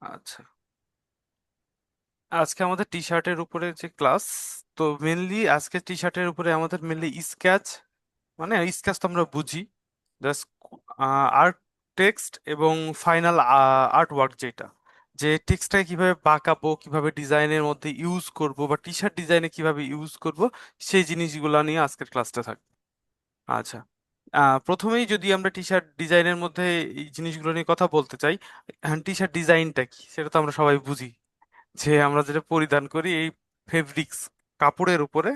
আচ্ছা, আজকে আমাদের টি শার্টের উপরে যে ক্লাস, তো মেনলি আজকে টি শার্টের উপরে আমাদের মেনলি স্কেচ, মানে স্কেচ তো আমরা বুঝি, জাস্ট আর্ট টেক্সট এবং ফাইনাল আর্ট ওয়ার্ক, যেটা যে টেক্সটটাকে কিভাবে বাঁকাবো, কিভাবে ডিজাইনের মধ্যে ইউজ করব, বা টি শার্ট ডিজাইনে কিভাবে ইউজ করব, সেই জিনিসগুলো নিয়ে আজকের ক্লাসটা থাকবে। আচ্ছা, প্রথমেই যদি আমরা টি শার্ট ডিজাইনের মধ্যে এই জিনিসগুলো নিয়ে কথা বলতে চাই, টি শার্ট ডিজাইনটা কি সেটা তো আমরা সবাই বুঝি, যে আমরা যেটা পরিধান করি এই ফেব্রিক্স, কাপড়ের উপরে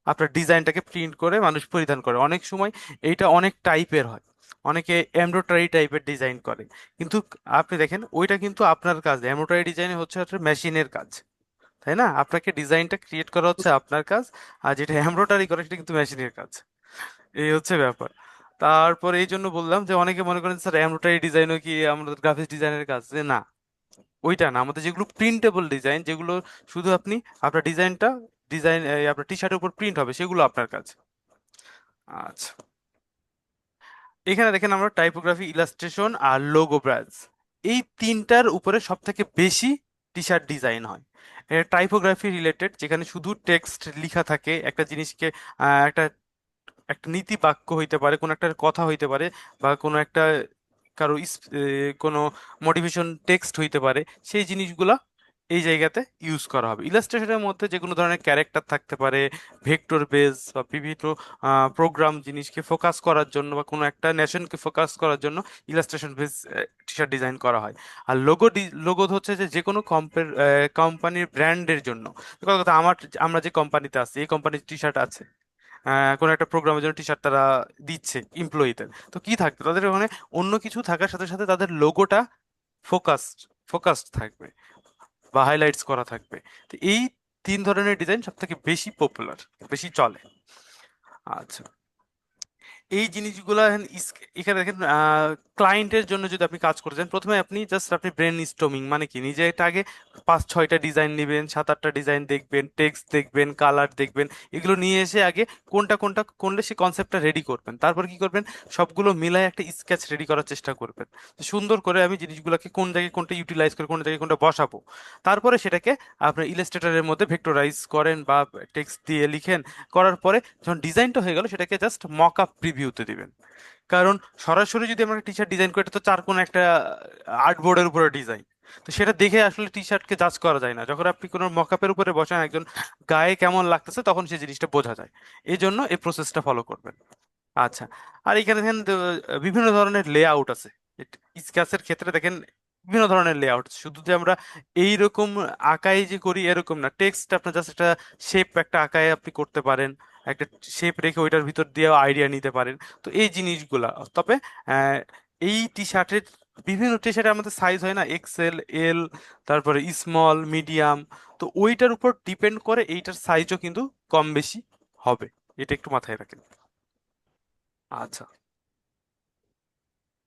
আপনার ডিজাইনটাকে প্রিন্ট করে মানুষ পরিধান করে। অনেক সময় এইটা অনেক টাইপের হয়, অনেকে এমব্রয়ডারি টাইপের ডিজাইন করে, কিন্তু আপনি দেখেন ওইটা কিন্তু আপনার কাজ, এমব্রয়ডারি ডিজাইন হচ্ছে একটা মেশিনের কাজ, তাই না? আপনাকে ডিজাইনটা ক্রিয়েট করা হচ্ছে আপনার কাজ, আর যেটা এমব্রয়ডারি করে সেটা কিন্তু মেশিনের কাজ। এই হচ্ছে ব্যাপার। তারপর এই জন্য বললাম যে অনেকে মনে করেন স্যার এমব্রয়ডারি ডিজাইনও কি আমাদের গ্রাফিক্স ডিজাইনের কাজ, যে না, ওইটা না। আমাদের যেগুলো প্রিন্টেবল ডিজাইন, যেগুলো শুধু আপনি আপনার ডিজাইনটা ডিজাইন আপনার টি শার্টের উপর প্রিন্ট হবে, সেগুলো আপনার কাজ। আচ্ছা, এখানে দেখেন আমরা টাইপোগ্রাফি, ইলাস্ট্রেশন আর লোগো ব্রাঞ্চ, এই তিনটার উপরে সব থেকে বেশি টি শার্ট ডিজাইন হয়। টাইপোগ্রাফি রিলেটেড, যেখানে শুধু টেক্সট লেখা থাকে একটা জিনিসকে, একটা একটা নীতি বাক্য হইতে পারে, কোনো একটা কথা হইতে পারে, বা কোনো একটা কারো কোনো মোটিভেশন টেক্সট হইতে পারে, সেই জিনিসগুলা এই জায়গাতে ইউজ করা হবে। ইলাস্ট্রেশনের মধ্যে যে কোনো ধরনের ক্যারেক্টার থাকতে পারে, ভেক্টর বেস বা বিভিন্ন প্রোগ্রাম জিনিসকে ফোকাস করার জন্য, বা কোনো একটা নেশনকে ফোকাস করার জন্য ইলাস্ট্রেশন বেস টি শার্ট ডিজাইন করা হয়। আর লোগো হচ্ছে যে যে কোনো কোম্পানির ব্র্যান্ডের জন্য। কথা, আমরা যে কোম্পানিতে আছি, এই কোম্পানির টি শার্ট আছে, কোনো একটা প্রোগ্রামের জন্য টি শার্ট তারা দিচ্ছে এমপ্লয়ীদের, তো কি থাকবে তাদের ওখানে? অন্য কিছু থাকার সাথে সাথে তাদের লোগোটা ফোকাসড ফোকাসড থাকবে বা হাইলাইটস করা থাকবে। তো এই তিন ধরনের ডিজাইন সব থেকে বেশি পপুলার, বেশি চলে। আচ্ছা, এই জিনিসগুলো এখানে দেখেন, ক্লায়েন্টের জন্য যদি আপনি কাজ করতে চান, প্রথমে আপনি ব্রেন স্টর্মিং, মানে কি, নিজে একটা আগে 5-6টা ডিজাইন নেবেন, 7-8টা ডিজাইন দেখবেন, টেক্সট দেখবেন, কালার দেখবেন, এগুলো নিয়ে এসে আগে কোনটা কোনটা করলে সেই কনসেপ্টটা রেডি করবেন। তারপর কি করবেন, সবগুলো মিলায় একটা স্কেচ রেডি করার চেষ্টা করবেন, তো সুন্দর করে আমি জিনিসগুলোকে কোন জায়গায় কোনটা ইউটিলাইজ করে কোন জায়গায় কোনটা বসাবো। তারপরে সেটাকে আপনার ইলাস্ট্রেটরের মধ্যে ভেক্টরাইজ করেন বা টেক্সট দিয়ে লিখেন। করার পরে যখন ডিজাইনটা হয়ে গেল, সেটাকে জাস্ট মক আপ প্রিভিউতে দিবেন। কারণ সরাসরি যদি আমরা টি শার্ট ডিজাইন করি, এটা তো চারকোনা একটা আর্টবোর্ডের উপরে ডিজাইন, তো সেটা দেখে আসলে টি শার্টকে জাজ করা যায় না। যখন আপনি কোনো মকআপের উপরে বসেন একজন, গায়ে কেমন লাগতেছে তখন সেই জিনিসটা বোঝা যায়। এই জন্য এই প্রসেসটা ফলো করবেন। আচ্ছা, আর এখানে দেখেন বিভিন্ন ধরনের লেআউট আছে। স্কেচের ক্ষেত্রে দেখেন বিভিন্ন ধরনের লেআউট, শুধু যে আমরা এইরকম আঁকাই যে করি এরকম না। টেক্সট আপনার জাস্ট একটা শেপ, একটা আঁকায় আপনি করতে পারেন, একটা শেপ রেখে ওইটার ভিতর দিয়েও আইডিয়া নিতে পারেন। তো এই জিনিসগুলা, তবে আহ, এই টি শার্টের, বিভিন্ন টি শার্টের আমাদের সাইজ হয় না, এক্সেল, এল, তারপরে স্মল, মিডিয়াম, তো ওইটার উপর ডিপেন্ড করে এইটার সাইজও কিন্তু কম বেশি হবে, এটা একটু মাথায় রাখেন। আচ্ছা,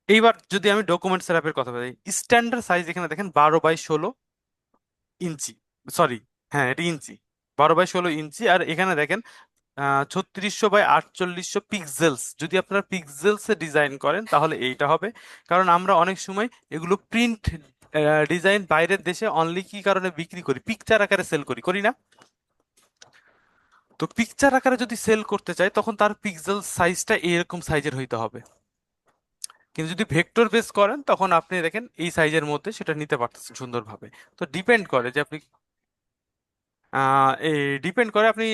এইবার যদি আমি ডকুমেন্টস অ্যাপের কথা বলি, স্ট্যান্ডার্ড সাইজ এখানে দেখেন 12x16 ইঞ্চি, সরি, হ্যাঁ এটা ইঞ্চি, 12x16 ইঞ্চি। আর এখানে দেখেন 3600x4800 পিক্সেলস। যদি আপনারা পিক্সেলসে ডিজাইন করেন তাহলে এইটা হবে। কারণ আমরা অনেক সময় এগুলো প্রিন্ট ডিজাইন বাইরের দেশে অনলি কি কারণে বিক্রি করি, পিকচার আকারে সেল করি, করি না? তো পিকচার আকারে যদি সেল করতে চাই, তখন তার পিক্সেল সাইজটা এরকম সাইজের হইতে হবে। কিন্তু যদি ভেক্টর বেস করেন, তখন আপনি দেখেন এই সাইজের মধ্যে সেটা নিতে পারতেছেন সুন্দরভাবে। তো ডিপেন্ড করে যে আপনি এই ডিপেন্ড করে আপনি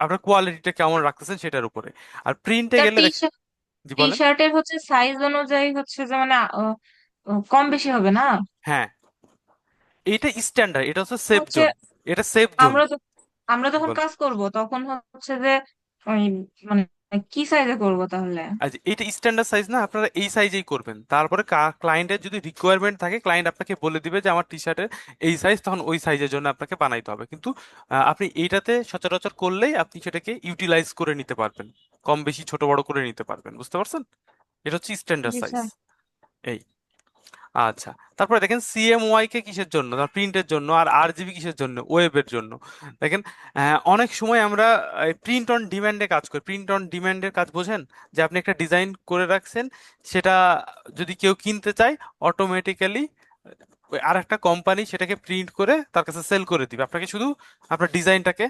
আপনার কোয়ালিটিটা কেমন রাখতেছেন সেটার উপরে। আর প্রিন্টে তা গেলে টি দেখ, জি টি বলেন। শার্টের হচ্ছে সাইজ অনুযায়ী হচ্ছে যে মানে কম বেশি হবে না? হ্যাঁ, এটা স্ট্যান্ডার্ড, এটা হচ্ছে সেফ হচ্ছে জোন, এটা সেফ জোন। আমরা আমরা যখন বল, কাজ করব তখন হচ্ছে যে ওই মানে কি সাইজে করব তাহলে? আচ্ছা, এটা স্ট্যান্ডার্ড সাইজ না, আপনারা এই সাইজেই করবেন। তারপরে ক্লায়েন্টের যদি রিকোয়ারমেন্ট থাকে, ক্লায়েন্ট আপনাকে বলে দিবে যে আমার টি শার্টের এই সাইজ, তখন ওই সাইজের জন্য আপনাকে বানাইতে হবে। কিন্তু আপনি এইটাতে সচরাচর করলেই আপনি সেটাকে ইউটিলাইজ করে নিতে পারবেন, কম বেশি ছোট বড় করে নিতে পারবেন, বুঝতে পারছেন? এটা হচ্ছে স্ট্যান্ডার্ড জি সাইজ। স্যার। এই, আচ্ছা, তারপরে দেখেন সিএমওয়াই কে কিসের জন্য, প্রিন্টের জন্য, আর আরজিবি কিসের জন্য, ওয়েবের জন্য। দেখেন, অনেক সময় আমরা প্রিন্ট অন ডিমান্ডে কাজ করি। প্রিন্ট অন ডিমান্ডের কাজ বোঝেন? যে আপনি একটা ডিজাইন করে রাখছেন, সেটা যদি কেউ কিনতে চায়, অটোমেটিক্যালি ওই আর একটা কোম্পানি সেটাকে প্রিন্ট করে তার কাছে সেল করে দিবে। আপনাকে শুধু আপনার ডিজাইনটাকে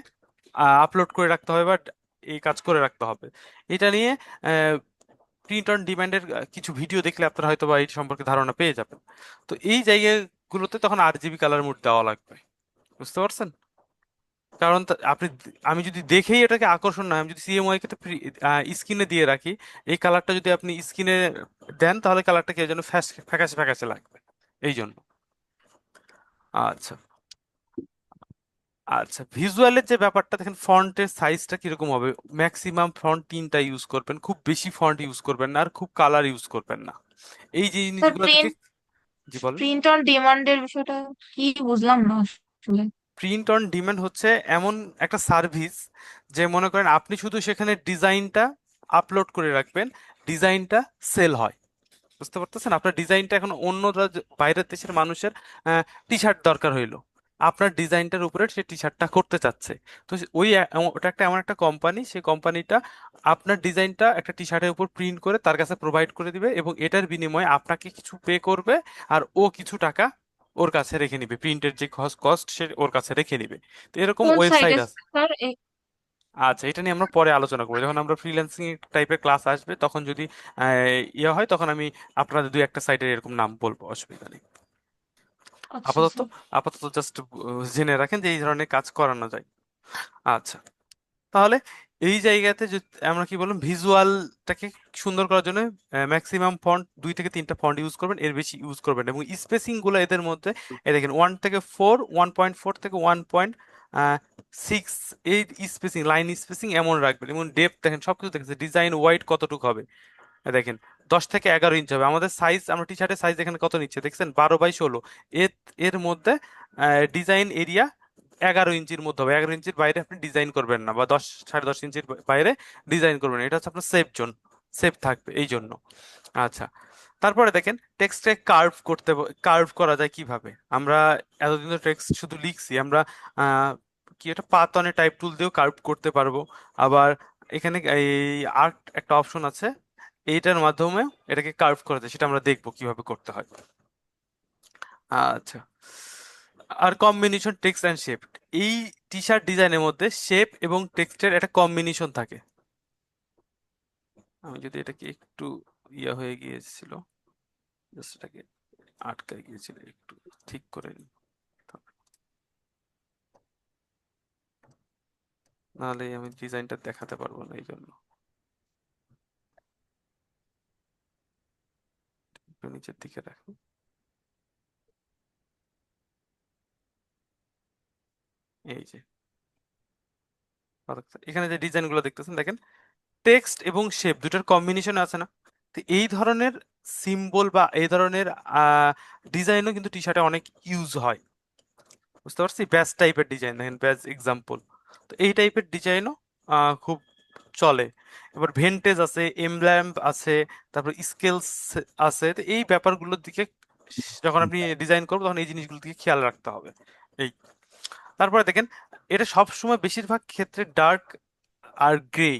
আপলোড করে রাখতে হবে বা এই কাজ করে রাখতে হবে। এটা নিয়ে প্রিন্ট অন ডিমান্ডের কিছু ভিডিও দেখলে আপনারা হয়তো বা এই সম্পর্কে ধারণা পেয়ে যাবেন। তো এই জায়গাগুলোতে তখন RGB কালার মোড দেওয়া লাগবে। বুঝতে পারছেন? কারণ আমি যদি দেখেই এটাকে আকর্ষণ না হয়, আমি যদি CMYK তে স্ক্রিনে দিয়ে রাখি, এই কালারটা যদি আপনি স্ক্রিনে দেন তাহলে কালারটা কি যেন ফ্যাকাশে ফ্যাকাশে লাগবে। এই জন্য। আচ্ছা। আচ্ছা, ভিজুয়ালের যে ব্যাপারটা দেখেন, ফন্টের সাইজটা কিরকম হবে? ম্যাক্সিমাম ফন্ট 3টা ইউজ করবেন, খুব বেশি ফন্ট ইউজ করবেন না, আর খুব কালার ইউজ করবেন না। এই যে স্যার জিনিসগুলো দিকে। জি বলেন। প্রিন্ট অন ডিমান্ডের বিষয়টা কি, বুঝলাম না আসলে। প্রিন্ট অন ডিমান্ড হচ্ছে এমন একটা সার্ভিস যে মনে করেন আপনি শুধু সেখানে ডিজাইনটা আপলোড করে রাখবেন, ডিজাইনটা সেল হয়। বুঝতে পারতেছেন? আপনার ডিজাইনটা এখন অন্য বাইরের দেশের মানুষের টি শার্ট দরকার হইলো, আপনার ডিজাইনটার উপরে সে টি শার্টটা করতে চাচ্ছে। তো ওটা একটা এমন একটা কোম্পানি, সেই কোম্পানিটা আপনার ডিজাইনটা একটা টি শার্টের উপর প্রিন্ট করে তার কাছে প্রোভাইড করে দিবে, এবং এটার বিনিময়ে আপনাকে কিছু পে করবে, আর ও কিছু টাকা ওর কাছে রেখে নিবে, প্রিন্টের যে কস্ট সে ওর কাছে রেখে নিবে। তো এরকম কোন সাইটে ওয়েবসাইট আছে। স্যার? আচ্ছা, এটা নিয়ে আমরা পরে আলোচনা করবো, যখন আমরা ফ্রিল্যান্সিং টাইপের ক্লাস আসবে তখন যদি ইয়ে হয় তখন আমি আপনাদের দুই একটা সাইটের এরকম নাম বলবো, অসুবিধা নেই। আচ্ছা আপাতত স্যার। আপাতত জাস্ট জেনে রাখেন যে এই ধরনের কাজ করানো যায়। আচ্ছা, তাহলে এই জায়গাতে যে আমরা কি বললাম, ভিজুয়ালটাকে সুন্দর করার জন্য ম্যাক্সিমাম ফন্ট 2 থেকে 3টা ফন্ট ইউজ করবেন, এর বেশি ইউজ করবেন না। এবং স্পেসিং গুলো এদের মধ্যে, এই দেখেন 1 থেকে 4, 1.4 থেকে 1.6, এই স্পেসিং, লাইন স্পেসিং এমন রাখবেন। এবং ডেপথ দেখেন, সবকিছু দেখেন, ডিজাইন ওয়াইড কতটুকু হবে। দেখেন 10 থেকে 11 ইঞ্চ হবে আমাদের সাইজ। আমরা টি শার্টের সাইজ এখানে কত নিচ্ছে দেখছেন, 12 বাই 16। এর এর মধ্যে ডিজাইন এরিয়া 11 ইঞ্চির মধ্যে হবে। 11 ইঞ্চির বাইরে আপনি ডিজাইন করবেন না, বা 10, 10.5 ইঞ্চির বাইরে ডিজাইন করবেন না। এটা হচ্ছে আপনার সেফ জোন, সেফ থাকবে এই জন্য। আচ্ছা, তারপরে দেখেন টেক্সটে কার্ভ করা যায় কিভাবে। আমরা এতদিন তো টেক্সট শুধু লিখছি, আমরা আহ, কি এটা পাতনে টাইপ টুল দিয়েও কার্ভ করতে পারবো। আবার এখানে এই আর্ট একটা অপশন আছে, এইটার মাধ্যমে এটাকে কার্ভ করা যায়, সেটা আমরা দেখবো কিভাবে করতে হয়। আচ্ছা, আর কম্বিনেশন টেক্সট অ্যান্ড শেপ, এই টি শার্ট ডিজাইনের মধ্যে শেপ এবং টেক্সটের একটা কম্বিনেশন থাকে। আমি যদি এটাকে একটু হয়ে গিয়েছিল, জাস্ট এটাকে আটকে গিয়েছিল, একটু ঠিক করে নিই, নাহলে আমি ডিজাইনটা দেখাতে পারবো না, এই জন্য একটু নিচের দিকে রাখি। এই যে এখানে যে ডিজাইন গুলো দেখতেছেন, দেখেন টেক্সট এবং শেপ দুটার কম্বিনেশন আছে না? তো এই ধরনের সিম্বল বা এই ধরনের ডিজাইনও কিন্তু টি শার্টে অনেক ইউজ হয়। বুঝতে পারছি? ব্যাজ টাইপের ডিজাইন, দেখেন ব্যাজ এক্সাম্পল। তো এই টাইপের ডিজাইনও খুব চলে। এবার ভেন্টেজ আছে, এমব্লেম আছে, তারপর স্কেলস আছে। তো এই ব্যাপারগুলোর দিকে যখন আপনি ডিজাইন করবেন তখন এই জিনিসগুলোর দিকে খেয়াল রাখতে হবে। এই, তারপরে দেখেন এটা সব সময় বেশিরভাগ ক্ষেত্রে ডার্ক আর গ্রে,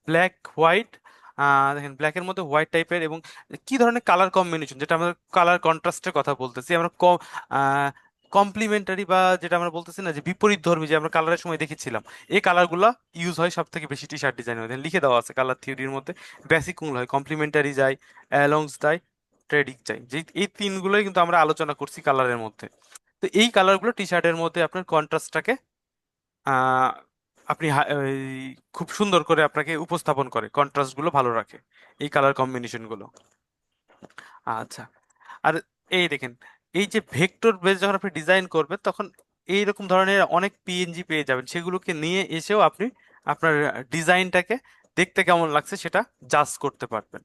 ব্ল্যাক হোয়াইট, দেখেন ব্ল্যাকের মধ্যে হোয়াইট টাইপের, এবং কি ধরনের কালার কম্বিনেশন, যেটা আমরা কালার কন্ট্রাস্টের কথা বলতেছি, আমরা কমপ্লিমেন্টারি বা যেটা আমরা বলতেছি না যে বিপরীত ধর্মী, যে আমরা কালারের সময় দেখেছিলাম, এই কালারগুলো ইউজ হয় সব থেকে বেশি টি শার্ট ডিজাইনের মধ্যে। লিখে দেওয়া আছে কালার থিওরির মধ্যে, বেসিক কোনগুলো হয়, কমপ্লিমেন্টারি যায়, অ্যালংস যায়, ট্রেডিক যায়, যে এই তিনগুলোই কিন্তু আমরা আলোচনা করছি কালারের মধ্যে। তো এই কালারগুলো টি শার্টের মধ্যে আপনার কন্ট্রাস্টটাকে আহ আপনি খুব সুন্দর করে আপনাকে উপস্থাপন করে, কন্ট্রাস্ট গুলো ভালো রাখে এই কালার কম্বিনেশন গুলো। আচ্ছা, আর এই দেখেন, এই যে ভেক্টর বেস যখন আপনি ডিজাইন করবেন তখন এইরকম ধরনের অনেক PNG পেয়ে যাবেন, সেগুলোকে নিয়ে এসেও আপনি আপনার ডিজাইনটাকে দেখতে কেমন লাগছে সেটা জাজ করতে পারবেন।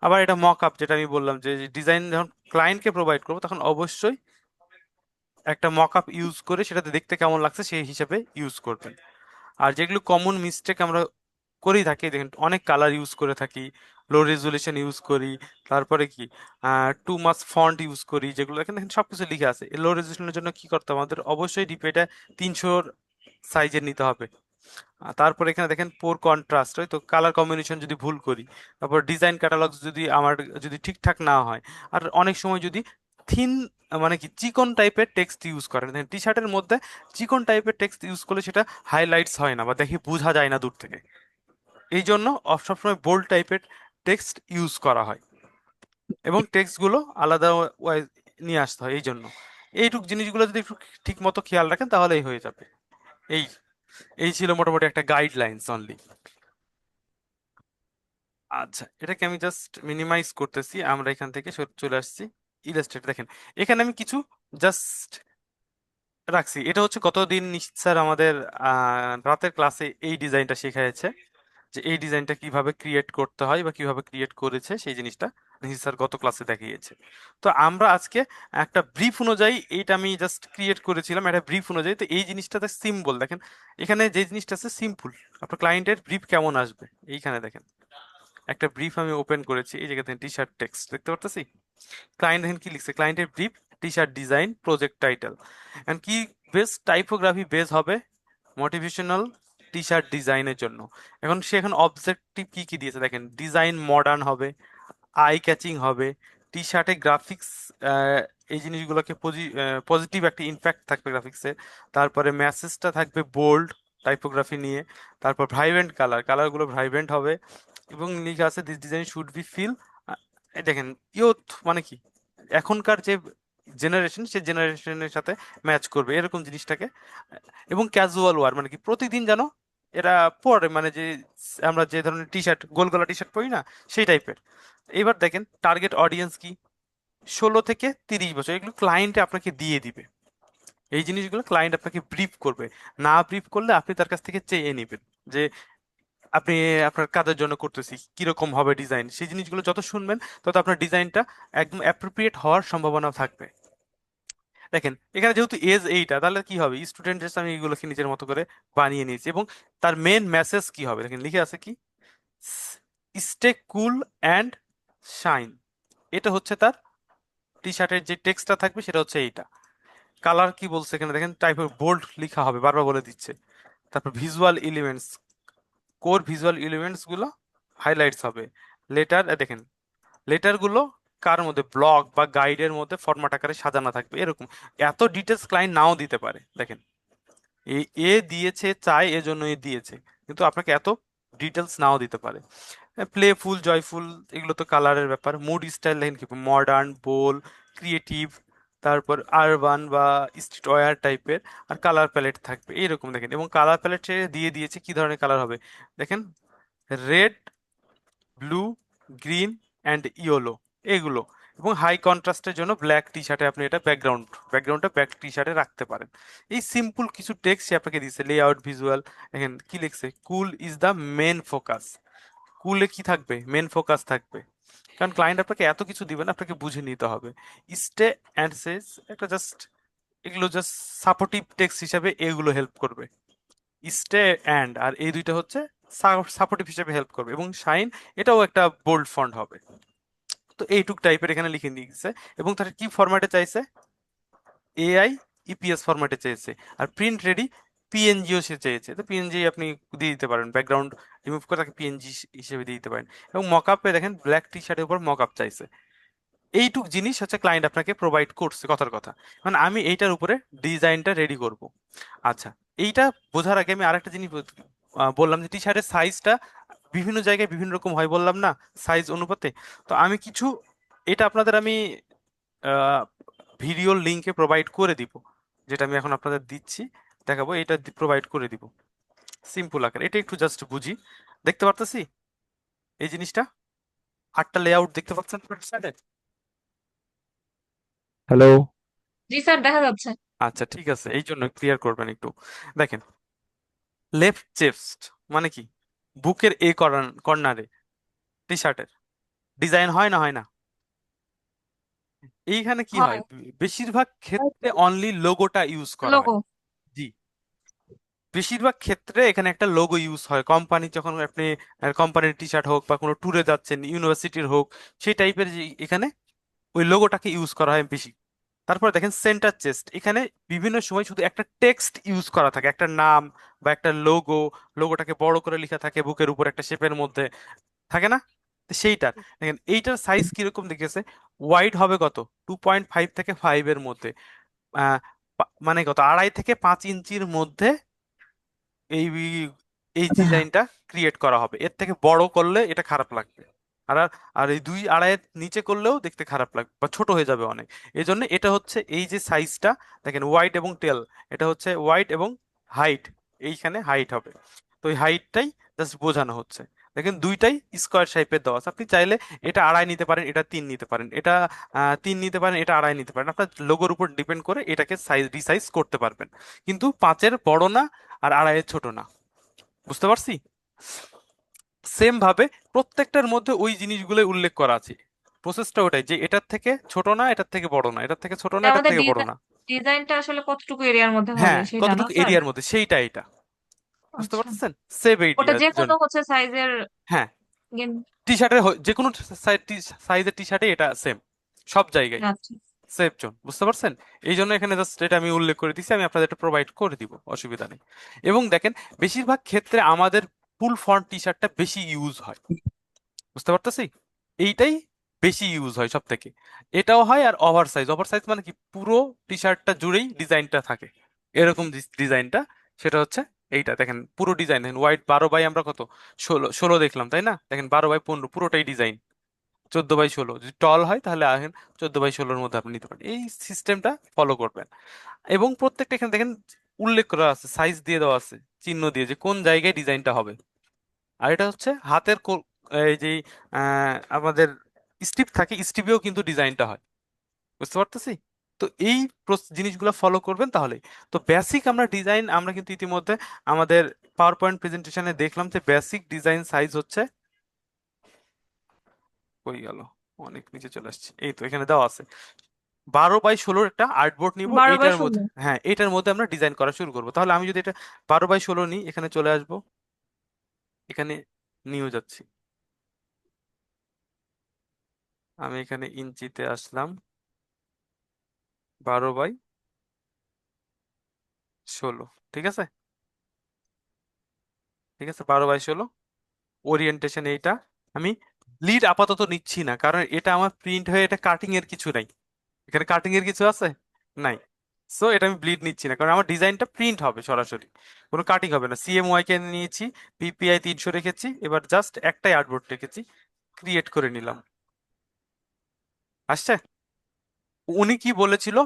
আবার এটা মক আপ, যেটা আমি বললাম যে ডিজাইন যখন ক্লায়েন্টকে প্রোভাইড করবো তখন অবশ্যই একটা মক আপ ইউজ করে সেটাতে দেখতে কেমন লাগছে সেই হিসাবে ইউজ করবেন। আর যেগুলো কমন মিস্টেক আমরা করেই থাকি, দেখেন অনেক কালার ইউজ করে থাকি, লো রেজুলেশন ইউজ করি, তারপরে কি টু মাচ ফন্ট ইউজ করি, যেগুলো দেখেন দেখেন সবকিছু লিখে আছে। লো রেজুলেশনের জন্য কি করতে হবে আমাদের, অবশ্যই ডিপিটা 300 সাইজের নিতে হবে। তারপর এখানে দেখেন পোর কন্ট্রাস্ট হয়, তো কালার কম্বিনেশন যদি ভুল করি, তারপর ডিজাইন ক্যাটালগ যদি আমার যদি ঠিকঠাক না হয়, আর অনেক সময় যদি থিন, মানে কি চিকন টাইপের টেক্সট ইউজ করেন। টি শার্টের মধ্যে চিকন টাইপের টেক্সট ইউজ করলে সেটা হাইলাইটস হয় না বা দেখে বোঝা যায় না দূর থেকে। এই জন্য সবসময় বোল্ড টাইপের টেক্সট ইউজ করা হয় এবং টেক্সটগুলো আলাদা ওয়াইজ নিয়ে আসতে হয়। এই জন্য এইটুক জিনিসগুলো যদি একটু ঠিক মতো খেয়াল রাখেন তাহলেই হয়ে যাবে। এই এই ছিল মোটামুটি একটা গাইডলাইন্স অনলি। আচ্ছা, এটাকে আমি জাস্ট মিনিমাইজ করতেছি, আমরা এখান থেকে চলে আসছি ইলাস্ট্রেট। দেখেন এখানে আমি কিছু জাস্ট রাখছি। এটা হচ্ছে গতদিন নিশিত স্যার আমাদের রাতের ক্লাসে এই ডিজাইনটা শেখাইছে, যে এই ডিজাইনটা কিভাবে ক্রিয়েট করতে হয় বা কিভাবে ক্রিয়েট করেছে সেই জিনিসটা নিশিত স্যার গত ক্লাসে দেখিয়েছে। তো আমরা আজকে একটা ব্রিফ অনুযায়ী এইটা আমি জাস্ট ক্রিয়েট করেছিলাম, একটা ব্রিফ অনুযায়ী। তো এই জিনিসটাতে সিম্বল দেখেন, এখানে যে জিনিসটা আছে সিম্পল, আপনার ক্লায়েন্টের ব্রিফ কেমন আসবে এইখানে দেখেন একটা ব্রিফ আমি ওপেন করেছি, এই জায়গাতে টি শার্ট টেক্সট দেখতে পারতেছি। ক্লায়েন্ট দেখেন কি লিখছে, ক্লায়েন্টের brief T shirt design project title and কি বেস টাইপোগ্রাফি বেস হবে মোটিভেশনাল টি শার্ট ডিজাইনের জন্য। এখন সে এখন অবজেক্টিভ কি কি দিয়েছে দেখেন, ডিজাইন মডার্ন হবে, আই ক্যাচিং হবে, টি শার্টে গ্রাফিক্স, এই জিনিসগুলোকে পজিটিভ একটা ইম্প্যাক্ট থাকবে গ্রাফিক্সে। তারপরে মেসেজটা থাকবে বোল্ড টাইপোগ্রাফি নিয়ে। তারপর ভাইব্রেন্ট কালার, কালারগুলো ভাইব্রেন্ট হবে এবং লেখা আছে this design should be feel, দেখেন ইয়ুথ মানে কি এখনকার যে জেনারেশন সে জেনারেশনের সাথে ম্যাচ করবে এরকম জিনিসটাকে। এবং ক্যাজুয়াল ওয়ার মানে কি প্রতিদিন যেন এরা পরে, মানে যে আমরা যে ধরনের টি শার্ট গোল গলা টি শার্ট পরি না সেই টাইপের। এবার দেখেন টার্গেট অডিয়েন্স কি, 16 থেকে 30 বছর, এগুলো ক্লায়েন্টে আপনাকে দিয়ে দিবে। এই জিনিসগুলো ক্লায়েন্ট আপনাকে ব্রিফ করবে, না ব্রিফ করলে আপনি তার কাছ থেকে চেয়ে নেবেন যে আপনি আপনার কাজের জন্য করতেছি কিরকম হবে ডিজাইন। সেই জিনিসগুলো যত শুনবেন তত আপনার ডিজাইনটা একদম অ্যাপ্রোপ্রিয়েট হওয়ার সম্ভাবনা থাকবে। দেখেন এখানে যেহেতু এজ এইটা, তাহলে কি হবে, স্টুডেন্টের আমি এগুলোকে নিজের মতো করে বানিয়ে নিয়েছি। এবং তার মেন মেসেজ কি হবে দেখেন লিখে আছে কি, স্টে কুল অ্যান্ড শাইন। এটা হচ্ছে তার টি শার্টের যে টেক্সটটা থাকবে সেটা হচ্ছে এইটা। কালার কি বলছে এখানে দেখেন, টাইপের বোল্ড লেখা হবে, বারবার বলে দিচ্ছে। তারপর visual elements, core visual elements গুলো হাইলাইটস হবে। লেটার দেখেন, লেটার গুলো কার মধ্যে, ব্লগ বা গাইডের মধ্যে ফরম্যাট আকারে সাজানো থাকবে এরকম। এত ডিটেলস ক্লায়েন্ট নাও দিতে পারে দেখেন, এ এ দিয়েছে চাই এজন্য এ দিয়েছে, কিন্তু আপনাকে এত ডিটেলস নাও দিতে পারে। প্লেফুল জয়ফুল এগুলো তো কালারের ব্যাপার। মুড স্টাইল দেখেন কি, মডার্ন বোল ক্রিয়েটিভ, তারপর আরবান বা স্ট্রিট ওয়্যার টাইপের। আর কালার প্যালেট থাকবে এইরকম দেখেন, এবং কালার প্যালেটে দিয়ে দিয়েছে কি ধরনের কালার হবে দেখেন, red, blue, green and yellow এগুলো। এবং হাই কন্ট্রাস্টের জন্য ব্ল্যাক টি শার্টে আপনি এটা ব্যাকগ্রাউন্ডটা ব্ল্যাক টি শার্টে রাখতে পারেন। এই সিম্পল কিছু টেক্সট সে আপনাকে দিয়েছে, লেআউট ভিজুয়াল। দেখেন কি লিখছে, কুল ইজ দ্য মেন ফোকাস। কুলে কি থাকবে, মেন ফোকাস থাকবে। কারণ ক্লায়েন্ট আপনাকে এত কিছু দিবেন, আপনাকে বুঝে নিতে হবে। স্টে অ্যান্ড সেজ একটা জাস্ট, এগুলো জাস্ট সাপোর্টিভ টেক্সট হিসাবে এগুলো হেল্প করবে। স্টে অ্যান্ড আর এই দুইটা হচ্ছে সাপোর্টিভ হিসেবে হেল্প করবে। এবং শাইন এটাও একটা বোল্ড ফন্ট হবে। তো এইটুক টাইপের এখানে লিখে দিয়েছে। এবং তার কি ফরম্যাটে চাইছে, এআই ইপিএস ফরম্যাটে চেয়েছে। আর প্রিন্ট রেডি পিএনজিও সে চেয়েছে, তো পিএনজি আপনি দিয়ে দিতে পারেন, ব্যাকগ্রাউন্ড রিমুভ করে তাকে পিএনজি হিসেবে দিয়ে দিতে পারেন। এবং মকআপে দেখেন ব্ল্যাক টি শার্টের উপর মকআপ চাইছে। এইটুক জিনিস হচ্ছে ক্লায়েন্ট আপনাকে প্রোভাইড করছে কথার কথা। মানে আমি এইটার উপরে ডিজাইনটা রেডি করব। আচ্ছা, এইটা বোঝার আগে আমি আরেকটা জিনিস বললাম যে টি শার্টের সাইজটা বিভিন্ন জায়গায় বিভিন্ন রকম হয় বললাম না, সাইজ অনুপাতে। তো আমি কিছু, এটা আপনাদের আমি ভিডিওর লিঙ্কে প্রোভাইড করে দিব, যেটা আমি এখন আপনাদের দিচ্ছি, দেখাবো, এটা প্রোভাইড করে দিব সিম্পল আকার। এটা একটু জাস্ট বুঝি, দেখতে পারতেছি এই জিনিসটা, 8টা লেআউট দেখতে পাচ্ছেন স্যার? হ্যালো। জি স্যার, দেখা যাচ্ছে। আচ্ছা ঠিক আছে, এই জন্য ক্লিয়ার করবেন একটু। দেখেন লেফট চেস্ট মানে কি, বুকের এ কর্নারে টি শার্টের ডিজাইন হয় না, হয় না? এইখানে কি হয়, হয়। বেশিরভাগ ক্ষেত্রে অনলি লোগোটা ইউজ করা হয়। লোগো। জি, বেশিরভাগ ক্ষেত্রে এখানে একটা লোগো ইউজ হয়। কোম্পানি যখন আপনি কোম্পানির টি শার্ট হোক বা কোনো ট্যুরে যাচ্ছেন ইউনিভার্সিটির হোক, সেই টাইপের যে এখানে ওই লোগোটাকে ইউজ করা হয় বেশি। তারপর দেখেন সেন্টার চেস্ট, এখানে বিভিন্ন সময় শুধু একটা টেক্সট ইউজ করা থাকে, একটা নাম বা একটা লোগোটাকে বড় করে লেখা থাকে বুকের উপর একটা শেপের মধ্যে, থাকে না? তো সেইটার দেখেন এইটার সাইজ কিরকম দেখেছে, ওয়াইড হবে কত, 2.5 থেকে 5 এর মধ্যে, আহ মানে কত, 2.5 থেকে 5 ইঞ্চির মধ্যে এই এই ডিজাইনটা ক্রিয়েট করা হবে। এর থেকে বড় করলে এটা খারাপ লাগবে, আর আর আর এই 2.5-এর নিচে করলেও দেখতে খারাপ লাগবে বা ছোট হয়ে যাবে অনেক। এই জন্য এটা হচ্ছে এই যে সাইজটা, দেখেন ওয়াইড এবং টেল, এটা হচ্ছে ওয়াইড এবং হাইট, এইখানে হাইট হবে। তো এই হাইটটাই জাস্ট বোঝানো হচ্ছে। দেখেন দুইটাই স্কোয়ার শেপের দেওয়া আছে, আপনি চাইলে এটা 2.5 নিতে পারেন, এটা 3 নিতে পারেন, এটা 3 নিতে পারেন, এটা 2.5 নিতে পারেন, আপনার লোগোর উপর ডিপেন্ড করে এটাকে সাইজ রিসাইজ করতে পারবেন। কিন্তু 5-এর বড় না আর 2.5-এর ছোট না, বুঝতে পারছি? সেম ভাবে প্রত্যেকটার মধ্যে ওই জিনিসগুলো উল্লেখ করা আছে। প্রসেসটা ওটাই, যে এটার থেকে ছোট না, এটার থেকে বড় না, এটার থেকে ছোট না, এটা এটার আমাদের থেকে বড় না। ডিজাইনটা আসলে কতটুকু এরিয়ার মধ্যে হবে হ্যাঁ, সেটা না কতটুকু স্যার? এরিয়ার মধ্যে সেইটা এটা, বুঝতে আচ্ছা, পারতেছেন? সেভ ওটা এরিয়ার যে জন্য। কোনো হচ্ছে সাইজের। হ্যাঁ, টি শার্টের যে কোনো সাইজের টি শার্টে এটা সেম, সব জায়গায় আচ্ছা। সেভ জোন, বুঝতে পারছেন? এই জন্য এখানে জাস্ট এটা আমি উল্লেখ করে দিচ্ছি, আমি আপনাদের এটা প্রোভাইড করে দিব, অসুবিধা নেই। এবং দেখেন বেশিরভাগ ক্ষেত্রে আমাদের ফুল ফ্রন্ট টি শার্টটা বেশি ইউজ হয়, বুঝতে পারতেছি? এইটাই বেশি ইউজ হয় সব থেকে। এটাও হয়, আর ওভার সাইজ, ওভার সাইজ মানে কি, পুরো টি শার্টটা জুড়েই ডিজাইনটা থাকে, এরকম ডিজাইনটা, সেটা হচ্ছে এইটা। দেখেন পুরো ডিজাইন, দেখেন ওয়াইড 12 বাই আমরা কত, 16 দেখলাম তাই না? দেখেন 12 বাই 15 পুরোটাই ডিজাইন, 14 বাই 16 যদি টল হয় তাহলে আহেন 14 বাই 16-এর মধ্যে আপনি নিতে পারেন, এই সিস্টেমটা ফলো করবেন। এবং প্রত্যেকটা এখানে দেখেন উল্লেখ করা আছে, সাইজ দিয়ে দেওয়া আছে চিহ্ন দিয়ে, যে কোন জায়গায় ডিজাইনটা হবে। আর এটা হচ্ছে হাতের এই যে আমাদের স্টিপ থাকে, স্টিপেও কিন্তু ডিজাইনটা হয়, বুঝতে পারতেছি? তো এই জিনিসগুলো ফলো করবেন তাহলে। তো বেসিক আমরা ডিজাইন আমরা কিন্তু ইতিমধ্যে আমাদের পাওয়ার পয়েন্ট প্রেজেন্টেশনে দেখলাম যে বেসিক ডিজাইন সাইজ হচ্ছে, কই গেল, অনেক নিচে চলে আসছে, এই তো এখানে দেওয়া আছে। 12 বাই 16 একটা আর্টবোর্ড নিব, 12 বাই এইটার মধ্যে, 16 হ্যাঁ এইটার মধ্যে আমরা ডিজাইন করা শুরু করবো। তাহলে আমি যদি এটা 12 বাই 16 নিই, এখানে চলে আসবো, এখানে নিয়ে যাচ্ছি, আমি এখানে ইঞ্চিতে আসলাম, 12 বাই 16, ঠিক আছে? ঠিক আছে, 12 বাই 16 ওরিয়েন্টেশন এইটা। আমি লিড আপাতত নিচ্ছি না, কারণ এটা আমার প্রিন্ট হয়ে, এটা কাটিং এর কিছু নাই, এখানে কাটিং এর কিছু আছে নাই। সো এটা আমি ব্লিড নিচ্ছি না, কারণ আমার ডিজাইনটা প্রিন্ট হবে সরাসরি, কোনো কাটিং হবে না। সিএমওয়াই কে নিয়েছি, পিপিআই 300 রেখেছি, এবার জাস্ট একটাই আর্টবোর্ড রেখেছি, ক্রিয়েট করে নিলাম। আসছে? উনি কি বলেছিল,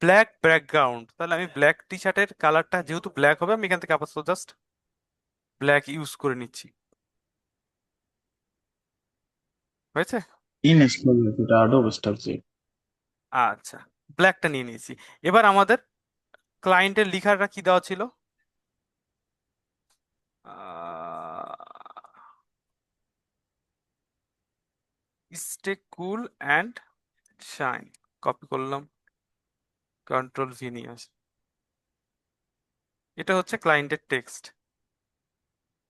ব্ল্যাক ব্যাকগ্রাউন্ড, তাহলে আমি ব্ল্যাক টি শার্টের কালারটা যেহেতু ব্ল্যাক হবে, আমি এখান থেকে আপাতত জাস্ট ব্ল্যাক ইউজ করে নিচ্ছি। হয়েছে? Inescrutable Adobe Structure. আচ্ছা, ব্ল্যাকটা নিয়ে নিয়েছি। এবার আমাদের ক্লায়েন্টের লিখাটা কি দেওয়া ছিল, stay cool and shine, copy করলাম, কন্ট্রোল ভি নিয়ে আসি, এটা হচ্ছে ক্লায়েন্টের টেক্সট।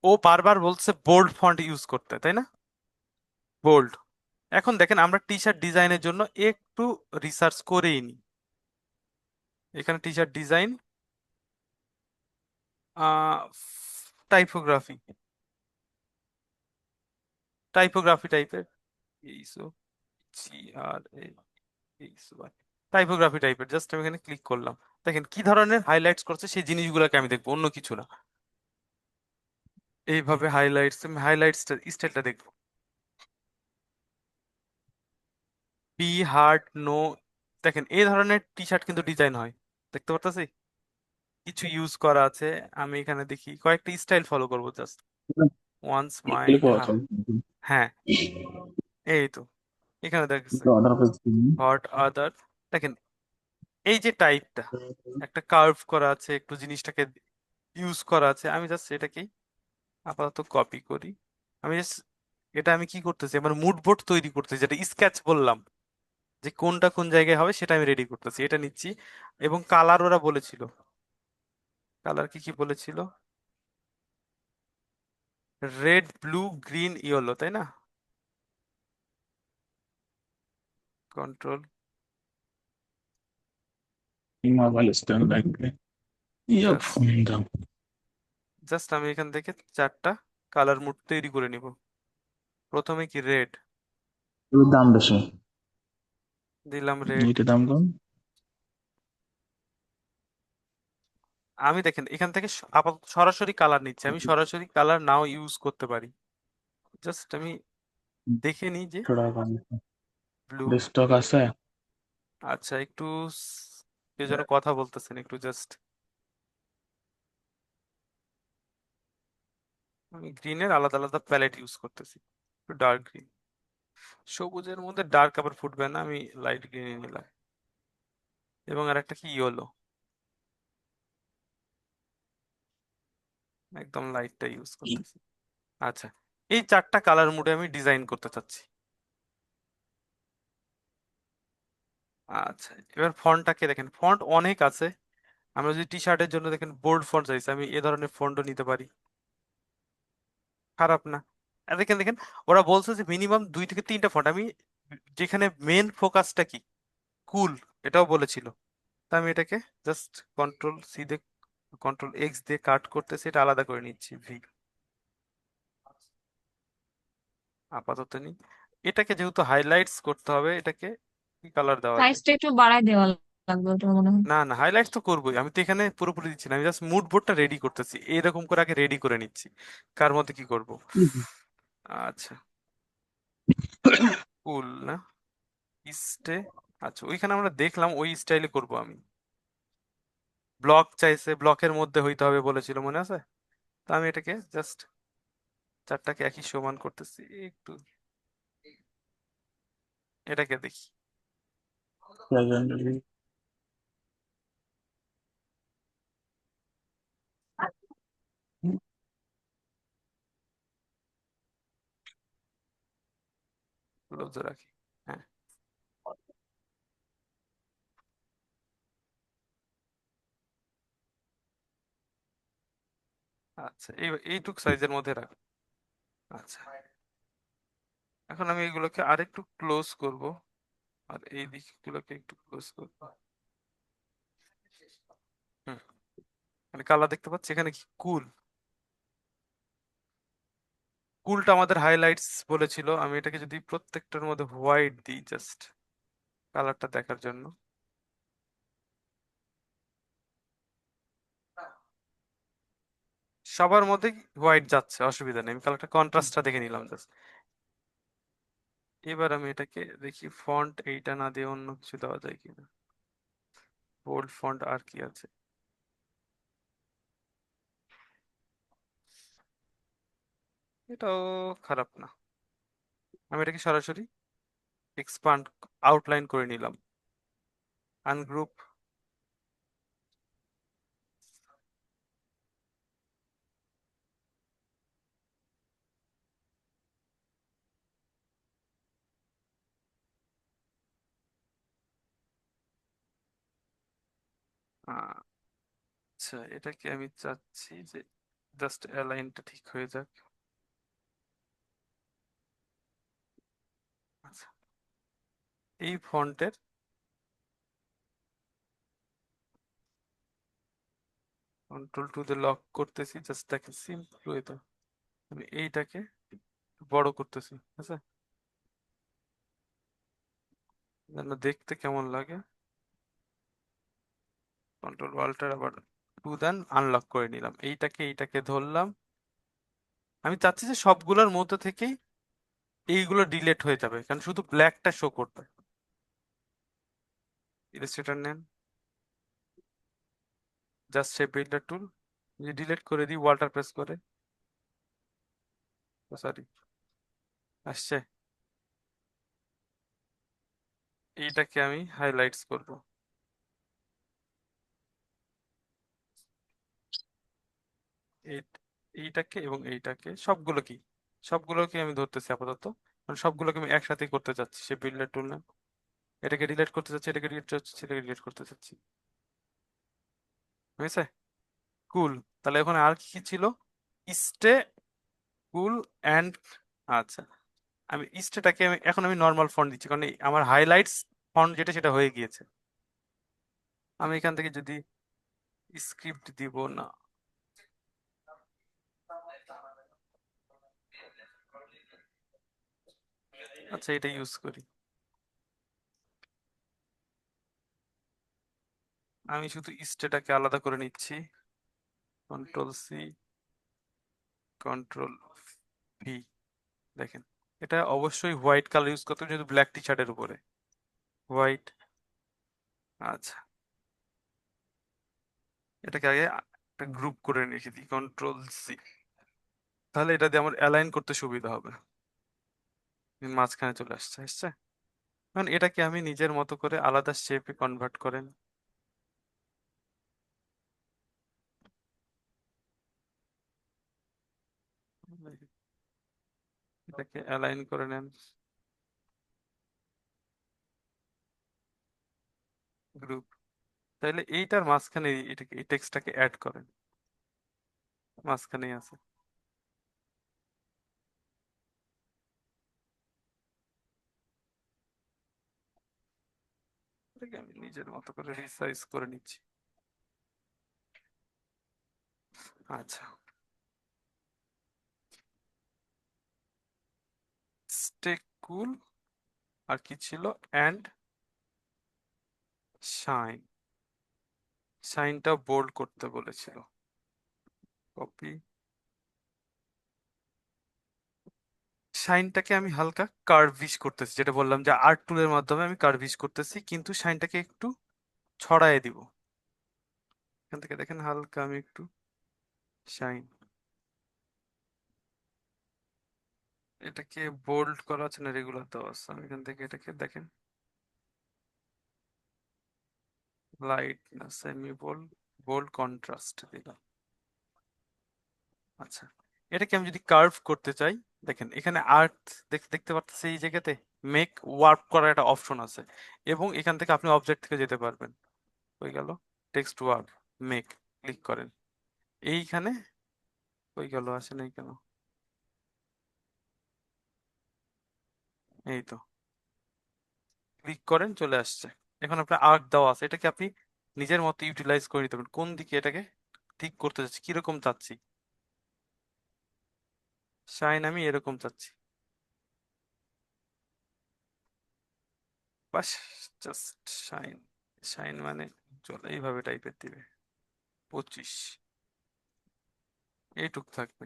ও বারবার বলছে বোল্ড ফন্ট ইউজ করতে, তাই না? বোল্ড। এখন দেখেন আমরা টি শার্ট ডিজাইনের জন্য একটু রিসার্চ করেই নি, এখানে টি শার্ট ডিজাইন, টাইপোগ্রাফি, টাইপোগ্রাফি টাইপের, এইসো, জি আর এইসো, টাইপোগ্রাফি টাইপের, জাস্ট আমি এখানে ক্লিক করলাম। দেখেন কি ধরনের হাইলাইটস করছে সেই জিনিসগুলোকে আমি দেখবো, অন্য কিছু না। এইভাবে হাইলাইটস, আমি হাইলাইটসটা স্টাইলটা দেখবো, বি হার্ড নো, দেখেন এই ধরনের টি শার্ট কিন্তু ডিজাইন হয়, দেখতে পারতেছি কিছু ইউজ করা আছে। আমি এখানে দেখি কয়েকটা স্টাইল ফলো করবো, জাস্ট ওয়ান স্মাইল, Clip হ্যাঁ, also. হ্যাঁ, এই তো এখানে দেখছে The order of the hot other. দেখেন এই যে টাইপটা, একটা কার্ভ করা আছে, একটু জিনিসটাকে ইউজ করা আছে, আমি জাস্ট এটাকে আপাতত কপি করি। আমি জাস্ট এটা আমি কি করতেছি, আমার মুড বোর্ড তৈরি করতেছি, যেটা স্কেচ বললাম, যে কোনটা কোন জায়গায় হবে সেটা আমি রেডি করতেছি, এটা নিচ্ছি। এবং কালার ওরা বলেছিল, কালার কি কি বলেছিল, রেড ব্লু গ্রিন ইয়েলো, তাই না? Control, mobile stand like that. Yep. Just just আমি এখান থেকে চারটা কালার মুড তৈরি করে নিব। প্রথমে কি রেড? এর দাম বেশি। দিলাম রেড। এইটার দাম কম। আমি দেখেন এখান থেকে আপাতত সরাসরি কালার নিচ্ছি, আমি সরাসরি কালার নাও ইউজ করতে পারি, জাস্ট আমি দেখে নিই যে 100 টাকা কম। ব্লু। স্টক আছে। আচ্ছা একটু কে যেন কথা বলতেছেন, একটু জাস্ট। আমি গ্রিনের আলাদা আলাদা প্যালেট ইউজ করতেছি, একটু ডার্ক গ্রিন, সবুজের মধ্যে ডার্ক আবার ফুটবে না, আমি লাইট গ্রিনে নিলাম, এবং আর একটা কি ইয়েলো, একদম লাইটটা ইউজ করতেছি। আচ্ছা, এই চারটা কালার মুডে আমি ডিজাইন করতে চাচ্ছি। আচ্ছা, এবার ফন্টটাকে দেখেন, ফন্ট অনেক আছে। আমরা যদি টি শার্টের জন্য দেখেন বোল্ড ফন্ট চাইছি, আমি এ ধরনের ফন্টও নিতে পারি, খারাপ না। আর দেখেন দেখেন, ওরা বলছে যে মিনিমাম 2 থেকে 3টা ফন্ট, আমি যেখানে মেন ফোকাসটা কি, কুল, এটাও বলেছিল। তা আমি এটাকে জাস্ট কন্ট্রোল সি দিয়ে, কন্ট্রোল এক্স দিয়ে কাট করতেছি, এটা আলাদা করে নিচ্ছি, ভি আপাতত নিই। এটাকে যেহেতু হাইলাইটস করতে হবে, এটাকে কি কালার দেওয়া যায়? সাইজটা একটু বাড়ায় দেওয়া লাগবে ওটা মনে হয়। না না, হাইলাইটস তো করবোই, আমি তো এখানে পুরোপুরি দিচ্ছি না, আমি জাস্ট মুড বোর্ডটা রেডি করতেছি, এরকম করে আগে রেডি করে নিচ্ছি কার মধ্যে কি করব। আচ্ছা, কুল না, ইস্টে। আচ্ছা, ওইখানে আমরা দেখলাম ওই স্টাইলে করব আমি। ব্লক চাইছে, ব্লকের মধ্যে হইতে হবে বলেছিল, মনে আছে? তো আমি এটাকে জাস্ট চারটাকে একই সমান করতেছি একটু, এটাকে দেখি, ক্লোজ রাখি। হ্যাঁ, আচ্ছা, এইটুক সাইজের মধ্যে রাখ। আচ্ছা, এখন আমি এগুলোকে আরেকটু ক্লোজ করব, আর এই দিকগুলোকে একটু ক্লোজ করব। হুম, মানে কালার দেখতে পাচ্ছি এখানে কি কুল, কুলটা আমাদের হাইলাইটস বলেছিল, আমি এটাকে যদি প্রত্যেকটার মধ্যে হোয়াইট দিই জাস্ট কালারটা দেখার জন্য। সবার মধ্যে হোয়াইট যাচ্ছে, অসুবিধা নেই, আমি কালারটা কন্ট্রাস্টটা দেখে নিলাম জাস্ট। এবার আমি এটাকে দেখি ফন্ট এইটা না দিয়ে অন্য কিছু দেওয়া যায় কিনা, বোল্ড ফন্ট আর কি আছে। এটাও খারাপ না, আমি এটাকে সরাসরি এক্সপান্ড, আউটলাইন করে নিলাম, আনগ্রুপ। আচ্ছা, এটাকে আমি চাচ্ছি যে জাস্ট অ্যালাইনটা ঠিক হয়ে যাক। আচ্ছা, এই ফন্টের কন্ট্রোল 2 দিয়ে লক করতেছি, জাস্ট দেখেন সিম্পল ওয়েতে আমি এইটাকে বড় করতেছি, ঠিক আছে, যেন দেখতে কেমন লাগে। কন্ট্রোল অল্টার আবার 2 দেন, আনলক করে নিলাম, এইটাকে ধরলাম। আমি চাচ্ছি যে সবগুলোর মধ্যে থেকেই এইগুলো ডিলেট হয়ে যাবে, কারণ শুধু ব্ল্যাকটা শো করবে। ইলাস্ট্রেটর নেন, জাস্ট শেপ বিল্ডার টুল, যে ডিলিট করে দিই ওয়াল্টার প্রেস করে, সরি, আসছে। এইটাকে আমি হাইলাইটস করব, এই- এইটাকে এবং এইটাকে, সবগুলো কি, সবগুলোকে আমি ধরতেছি আপাতত, কারণ সবগুলোকে আমি একসাথে করতে চাচ্ছি, সে বিল্ডার টুল না, এটাকে ডিলিট করতে চাচ্ছি, এটাকে ডিলিট চাচ্ছি, এটাকে ডিলিট করতে চাচ্ছি, হয়েছে? কুল। তাহলে ওখানে আর কি কি ছিল? স্টে, কুল, অ্যান্ড, আচ্ছা, আমি স্টেটাকে এখন আমি নর্মাল ফন্ট দিচ্ছি, কারণ আমার হাইলাইটস ফন্ট যেটা সেটা হয়ে গিয়েছে। আমি এখান থেকে যদি স্ক্রিপ্ট দিব না, আচ্ছা, এটা ইউজ করি। আমি শুধু স্টেটাকে আলাদা করে নিচ্ছি, কন্ট্রোল সি, কন্ট্রোল ভি। দেখেন, এটা অবশ্যই হোয়াইট কালার ইউজ করতে হবে যেহেতু ব্ল্যাক টি শার্টের উপরে হোয়াইট। আচ্ছা, এটাকে আগে একটা গ্রুপ করে রেখে দিই, কন্ট্রোল সি। তাহলে এটা দিয়ে আমার অ্যালাইন করতে সুবিধা হবে। মাঝখানে চলে আসছে। এখন এটাকে আমি নিজের মতো করে আলাদা শেপে কনভার্ট করেন। এটাকে অ্যালাইন করে নেন, গ্রুপ। তাহলে এইটার মাঝখানে এটাকে এই টেক্সটটাকে অ্যাড করেন, মাঝখানেই আছে। এটাকে আমি নিজের মতো করে রিসাইজ করে নিচ্ছি। আচ্ছা, স্টে কুল, আর কি ছিল, অ্যান্ড শাইন। শাইনটা বোল্ড করতে বলেছিল, কপি। শাইনটাকে আমি হালকা কার্ভিশ করতেছি, যেটা বললাম যে আর্ট টুলের মাধ্যমে আমি কার্ভিশ করতেছি, কিন্তু শাইনটাকে একটু ছড়ায় দিব। এখান থেকে দেখেন হালকা আমি একটু শাইন, এটাকে বোল্ড করা আছে না, রেগুলার দেওয়া আছে, আমি এখান থেকে এটাকে দেখেন লাইট না সেমি বোল্ড, বোল্ড কন্ট্রাস্ট দিলাম। আচ্ছা, এটাকে আমি যদি কার্ভ করতে চাই, দেখেন এখানে আর্ট দেখতে পাচ্ছি, এই জায়গাতে মেক ওয়ার্প করার একটা অপশন আছে, এবং এখান থেকে আপনি অবজেক্ট থেকে যেতে পারবেন। হয়ে গেল টেক্সট ওয়ার্প, মেক, ক্লিক করেন এইখানে। হয়ে গেল, আসে নাই কেন? এই তো, ক্লিক করেন, চলে আসছে। এখন আপনার আর্ট দেওয়া আছে, এটাকে আপনি নিজের মতো ইউটিলাইজ করে নিতে পারেন, কোন দিকে এটাকে ঠিক করতে চাচ্ছি, কিরকম চাচ্ছি। শাইন আমি এরকম চাচ্ছি, বাস, জাস্ট শাইন। শাইন মানে চলে এইভাবে টাইপের দিবে, 25, এইটুক থাকবে।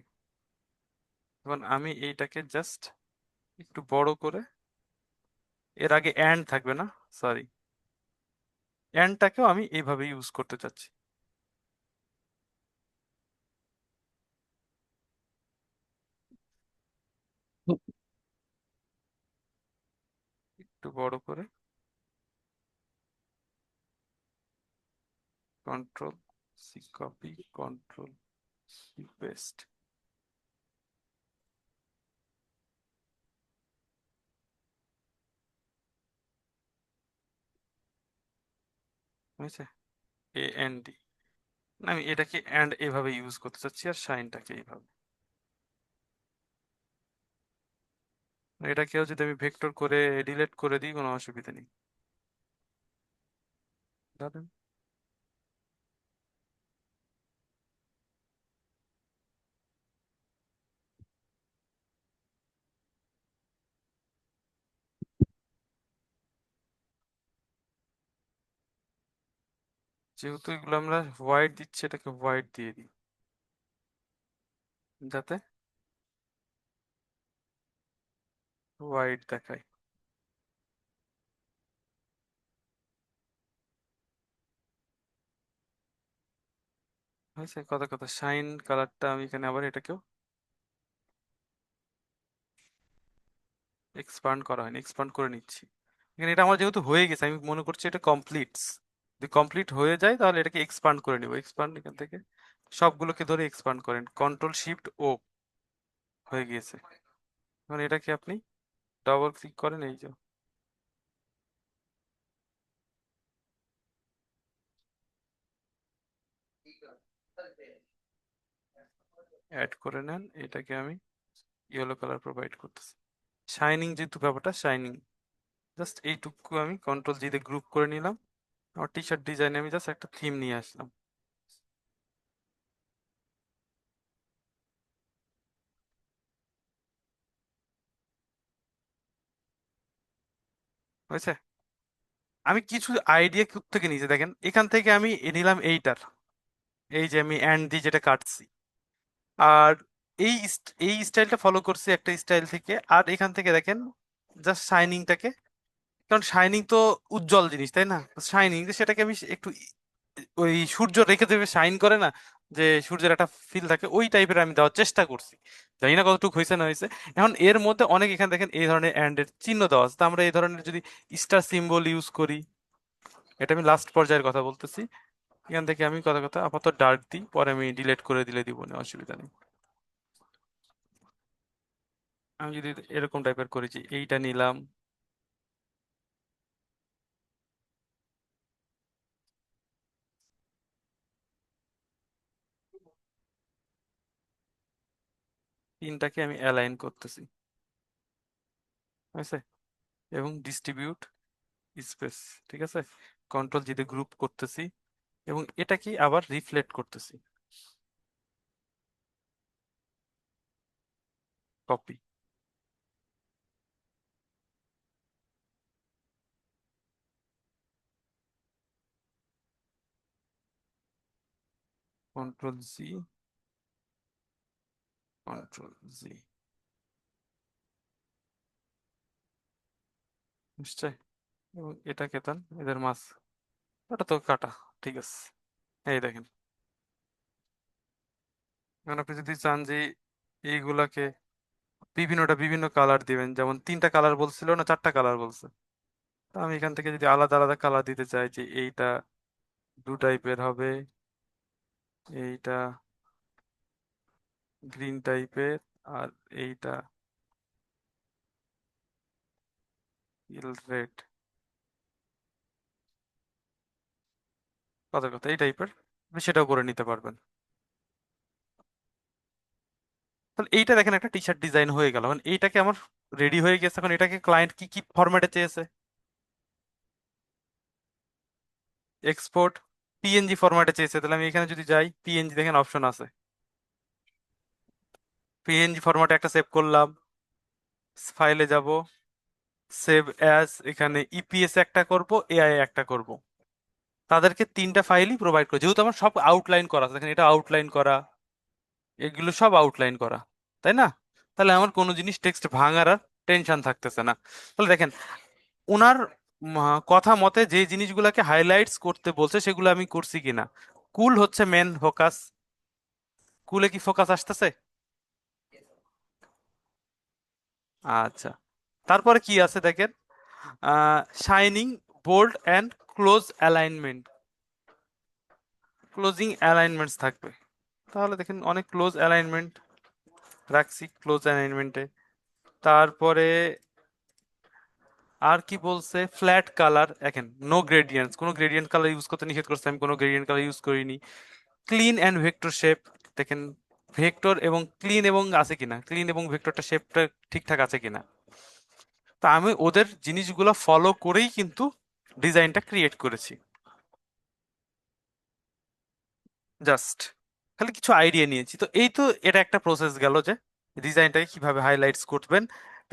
এখন আমি এইটাকে জাস্ট একটু বড় করে, এর আগে অ্যান্ড থাকবে না, সরি, অ্যান্ডটাকেও আমি এইভাবে ইউজ করতে চাচ্ছি। একটু বড় করে, control C copy, control C paste. হয়েছে, এ এন ডি। আমি এটাকে অ্যান্ড এভাবে ইউজ করতে চাচ্ছি, আর শাইনটাকে এইভাবে। এটাকেও যদি আমি ভেক্টর করে ডিলিট করে দিই, কোনো অসুবিধা নেই। ধরেন, যেহেতু এগুলো আমরা হোয়াইট দিচ্ছি, এটাকে হোয়াইট দিয়ে দিই, যাতে হোয়াইট দেখায়। হয়েছে, কথা কথা শাইন কালারটা আমি এখানে আবার এটাকেও এক্সপান্ড করা হয়নি, এক্সপান্ড করে নিচ্ছি। এখানে এটা আমার যেহেতু হয়ে গেছে, আমি মনে করছি এটা কমপ্লিটস। যদি কমপ্লিট হয়ে যায় তাহলে এটাকে এক্সপান্ড করে নিব, এক্সপান্ড এখান থেকে সবগুলোকে ধরে এক্সপান্ড করেন, কন্ট্রোল শিফট ও, হয়ে গিয়েছে। এখন এটাকে আপনি ডবল ক্লিক করেন, এই যে অ্যাড করে নেন, এটাকে আমি ইয়েলো কালার প্রোভাইড করতেছি। শাইনিং যেহেতু ব্যাপারটা, শাইনিং জাস্ট এইটুকু আমি কন্ট্রোল জি দিয়ে গ্রুপ করে নিলাম। আমার টি শার্ট ডিজাইনে আমি জাস্ট একটা থিম নিয়ে আসলাম। বুঝছে? আমি কিছু আইডিয়া থেকে নিয়েছি, দেখেন এখান থেকে আমি নিলাম এইটার, এই যে আমি অ্যান্ড দিয়ে যেটা কাটছি, আর এই স্টাইলটা ফলো করছি একটা স্টাইল থেকে, আর এখান থেকে দেখেন জাস্ট শাইনিংটাকে, কারণ শাইনিং তো উজ্জ্বল জিনিস তাই না, শাইনিং সেটাকে আমি একটু ওই সূর্য রেখে দেবে শাইন করে না, যে সূর্যের একটা ফিল থাকে, ওই টাইপের আমি দেওয়ার চেষ্টা করছি। জানি না কতটুকু হয়েছে না হয়েছে। এখন এর মধ্যে অনেক এখানে দেখেন এই ধরনের অ্যান্ড এর চিহ্ন দেওয়া আছে, তো আমরা এই ধরনের যদি স্টার সিম্বল ইউজ করি, এটা আমি লাস্ট পর্যায়ের কথা বলতেছি। এখান থেকে আমি কথা কথা আপাতত ডার্ক দিই, পরে আমি ডিলিট করে দিলে দিব না, অসুবিধা নেই। আমি যদি এরকম টাইপের করি যে এইটা নিলাম, তিনটাকে আমি অ্যালাইন করতেছি, ঠিক আছে, এবং ডিস্ট্রিবিউট স্পেস, ঠিক আছে, কন্ট্রোল জি দিয়ে গ্রুপ করতেছি, এবং এটা কি আবার রিফ্লেক্ট করতেছি, কপি, কন্ট্রোল জি, কন্ট্রোল জি, নিশ্চয়, এবং এটাকে তান এদের মাছ, ওটা তো কাটা, ঠিক আছে। এই দেখেন, এখন আপনি যদি চান যে এইগুলাকে বিভিন্নটা বিভিন্ন কালার দিবেন, যেমন তিনটা কালার বলছিল না, চারটা কালার বলছে, তো আমি এখান থেকে যদি আলাদা আলাদা কালার দিতে চাই, যে এইটা ব্লু টাইপের হবে, এইটা গ্রিন টাইপের, আর এইটা রেড, কথা কথা এই টাইপের, সেটাও করে নিতে পারবেন। তাহলে এইটা দেখেন একটা টি শার্ট ডিজাইন হয়ে গেল, এখন এইটাকে আমার রেডি হয়ে গেছে, এখন এটাকে ক্লায়েন্ট কি কি ফরম্যাটে চেয়েছে, এক্সপোর্ট পিএনজি ফরম্যাটে চেয়েছে, তাহলে আমি এখানে যদি যাই পিএনজি দেখেন অপশন আছে, পিএনজি ফরম্যাটে একটা সেভ করলাম, ফাইলে যাব, সেভ অ্যাজ, এখানে ইপিএস একটা করব, এআই একটা করব, তাদেরকে তিনটা ফাইলই প্রোভাইড করে, যেহেতু আমার সব আউটলাইন করা আছে, দেখেন এটা আউটলাইন করা, এগুলো সব আউটলাইন করা, তাই না? তাহলে আমার কোনো জিনিস টেক্সট ভাঙার আর টেনশন থাকতেছে না। তাহলে দেখেন ওনার কথা মতে যে জিনিসগুলোকে হাইলাইটস করতে বলছে সেগুলো আমি করছি কিনা। কুল হচ্ছে মেন ফোকাস, কুলে কি ফোকাস আসতেছে? আচ্ছা, তারপরে কি আছে দেখেন, shining, bold and close alignment, closing alignments থাকবে, তাহলে দেখেন অনেক ক্লোজ অ্যালাইনমেন্ট রাখছি ক্লোজ অ্যালাইনমেন্টে। তারপরে আর কি বলছে, ফ্ল্যাট কালার, দেখেন নো গ্রেডিয়েন্টস, কোনো গ্রেডিয়েন্ট কালার ইউজ করতে নিষেধ করছে, আমি কোনো গ্রেডিয়েন্ট কালার ইউজ করিনি। ক্লিন অ্যান্ড ভেক্টর শেপ, দেখেন ভেক্টর এবং ক্লিন এবং আছে কিনা, ক্লিন এবং ভেক্টরটা শেপটা ঠিকঠাক আছে কিনা। তা আমি ওদের জিনিসগুলো ফলো করেই কিন্তু ডিজাইনটা ক্রিয়েট করেছি, জাস্ট খালি কিছু আইডিয়া নিয়েছি। তো এই তো এটা একটা প্রসেস গেল, যে ডিজাইনটাকে কিভাবে হাইলাইটস করবেন,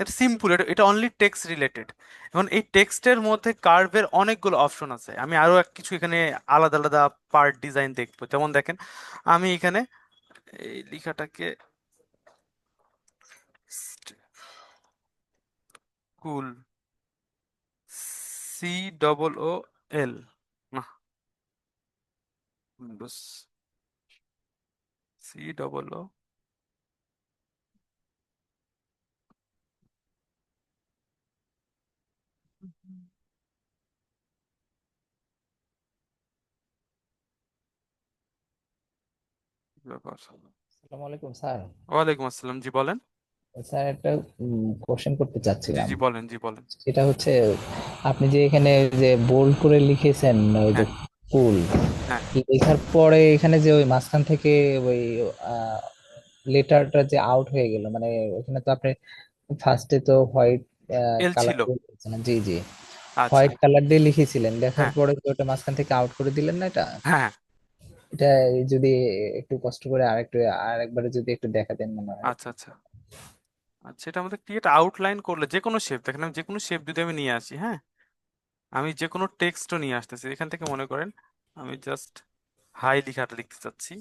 এটা সিম্পল, এটা অনলি টেক্সট রিলেটেড। এখন এই টেক্সটের মধ্যে কার্ভের অনেকগুলো অপশন আছে, আমি আরো কিছু এখানে আলাদা আলাদা পার্ট ডিজাইন দেখবো, যেমন দেখেন আমি এখানে এই লেখাটাকে কুল, COOL, না, COO, ব্যাপার। আসসালামু আলাইকুম স্যার। ওয়ালাইকুম আসসালাম, জি বলেন। স্যার একটা কোশ্চেন করতে জি চাচ্ছিলাম। জি বলেন, জি বলেন। সেটা হচ্ছে আপনি যে এখানে যে বোল্ড করে লিখেছেন ওই যে হ্যাঁ, কুল, হ্যাঁ, লেখার পরে এখানে যে ওই মাঝখান থেকে ওই লেটারটা যে আউট হয়ে গেল, মানে ওখানে তো আপনি ফার্স্টে তো হোয়াইট এল কালার ছিল। দিয়ে লিখেছিলেন, জি জি, আচ্ছা, হোয়াইট কালার দিয়ে লিখেছিলেন, লেখার হ্যাঁ, পরে তো ওটা মাঝখান থেকে আউট করে দিলেন না এটা। হ্যাঁ, এটা যদি একটু কষ্ট করে আরেকবারে যদি একটু দেখাতেন মনে হয় আর আচ্ছা, কি। আচ্ছা, আচ্ছা, এটা আমাদের ক্রিয়েট আউটলাইন করলে যে কোনো শেপ, দেখেন আমি যে কোনো শেপ যদি আমি নিয়ে আসি, হ্যাঁ, আমি যে কোনো টেক্সটও নিয়ে আসতেছি এখান থেকে, মনে করেন আমি জাস্ট হাই লেখাটা লিখতে চাচ্ছি।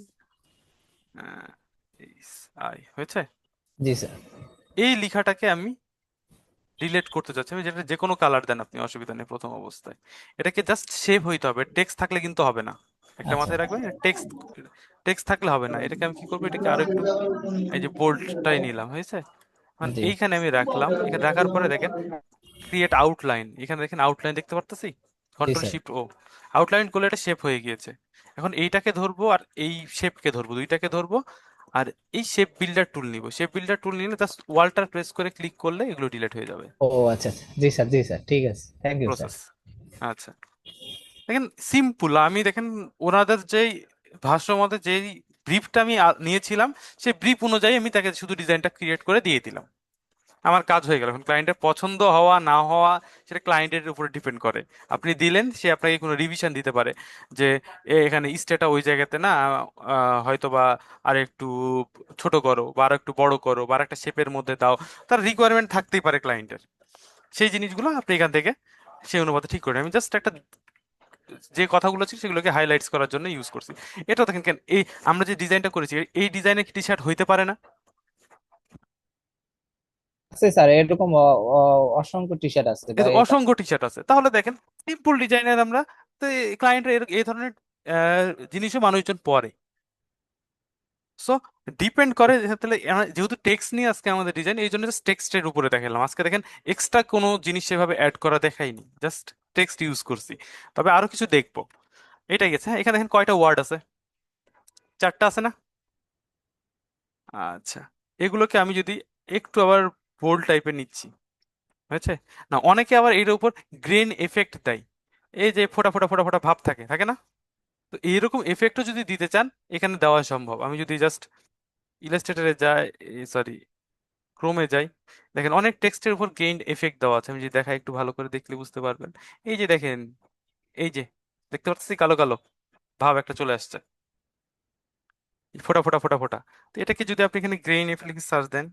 আই হয়েছে। জি স্যার। এই লেখাটাকে আমি ডিলেট করতে চাচ্ছি, আমি যেটা যে কোনো কালার দেন আপনি, অসুবিধা নেই প্রথম অবস্থায়। এটাকে জাস্ট শেপ হইতে হবে, টেক্সট থাকলে কিন্তু হবে না। একটা আচ্ছা। মাথায় রাখবেন, টেক্সট টেক্সট থাকলে হবে না। এটাকে আমি কি করবো, এটাকে আরো একটু, এই যে বোল্ডটাই নিলাম, হয়েছে। মানে জি। এইখানে আমি রাখলাম, এখানে রাখার পরে দেখেন ক্রিয়েট আউটলাইন, এখানে দেখেন আউটলাইন দেখতে পারতেছি, জি কন্ট্রোল স্যার। শিফট ও, আউটলাইন করলে এটা শেপ হয়ে গিয়েছে। এখন এইটাকে ধরবো আর এই শেপকে ধরবো, দুইটাকে ধরবো। আর এই শেপ বিল্ডার টুল নিব, শেপ বিল্ডার টুল নিলে জাস্ট ওয়ালটার প্রেস করে ক্লিক করলে এগুলো ডিলিট হয়ে যাবে। ও আচ্ছা আচ্ছা, জি স্যার, জি স্যার, ঠিক আছে, থ্যাংক ইউ স্যার। প্রসেস। আচ্ছা, দেখেন সিম্পল। আমি দেখেন ওনাদের যেই ভাষ্য মতে যেই ব্রিফটা আমি নিয়েছিলাম, সেই ব্রিফ অনুযায়ী আমি তাকে শুধু ডিজাইনটা ক্রিয়েট করে দিয়ে দিলাম, আমার কাজ হয়ে গেল। এখন ক্লায়েন্টের পছন্দ হওয়া না হওয়া সেটা ক্লায়েন্টের উপরে ডিপেন্ড করে। আপনি দিলেন, সে আপনাকে কোনো রিভিশন দিতে পারে যে এখানে স্টেটা ওই জায়গাতে না, হয়তো বা আর একটু ছোট করো, বা আর একটু বড় করো, বা আর একটা শেপের মধ্যে দাও। তার রিকোয়ারমেন্ট থাকতেই পারে ক্লায়েন্টের, সেই জিনিসগুলো আপনি এখান থেকে সেই অনুপাতে ঠিক করে, আমি জাস্ট একটা যে কথাগুলো ছিল সেগুলোকে হাইলাইটস করার জন্য ইউজ করছি। এটা দেখেন, কেন এই আমরা যে ডিজাইনটা করেছি, এই ডিজাইনের টি শার্ট হইতে পারে না? আছে স্যার, এরকম অসংখ্য টি শার্ট আছে বা কিন্তু এটা। অসংখ্য টি শার্ট আছে, তাহলে দেখেন সিম্পল ডিজাইনের আমরা, তো ক্লায়েন্টের এই ধরনের জিনিসও মানুষজন পরে। সো ডিপেন্ড করে তাহলে যেহেতু টেক্সট নিয়ে আজকে আমাদের ডিজাইন, এই জন্য জাস্ট টেক্সটের উপরে দেখালাম আজকে। দেখেন এক্সট্রা কোনো জিনিস সেভাবে অ্যাড করা দেখাইনি, জাস্ট টেক্সট ইউজ করছি। তবে আরো কিছু দেখবো, এটাই গেছে। হ্যাঁ, এখানে দেখেন কয়টা ওয়ার্ড আছে, চারটা আছে না? আচ্ছা, এগুলোকে আমি যদি একটু আবার বোল্ড টাইপের নিচ্ছি, হয়েছে না? অনেকে আবার এর উপর গ্রেন এফেক্ট দেয়, এই যে ফোটা ফোটা ফোটা ফোটা ভাব থাকে থাকে না? তো এইরকম এফেক্টও যদি দিতে চান, এখানে দেওয়া সম্ভব। আমি যদি জাস্ট ইলাস্ট্রেটরে যাই, সরি ক্রোমে যাই, দেখেন অনেক টেক্সটের উপর গেইন এফেক্ট দেওয়া আছে। আমি যদি দেখাই, একটু ভালো করে দেখলে বুঝতে পারবেন। এই যে দেখেন, এই যে দেখতে পাচ্ছি কালো কালো ভাব একটা চলে আসছে, ফোটা ফোটা ফোটা ফোটা। তো এটাকে যদি আপনি এখানে গ্রেইন এফেক্ট সার্চ দেন,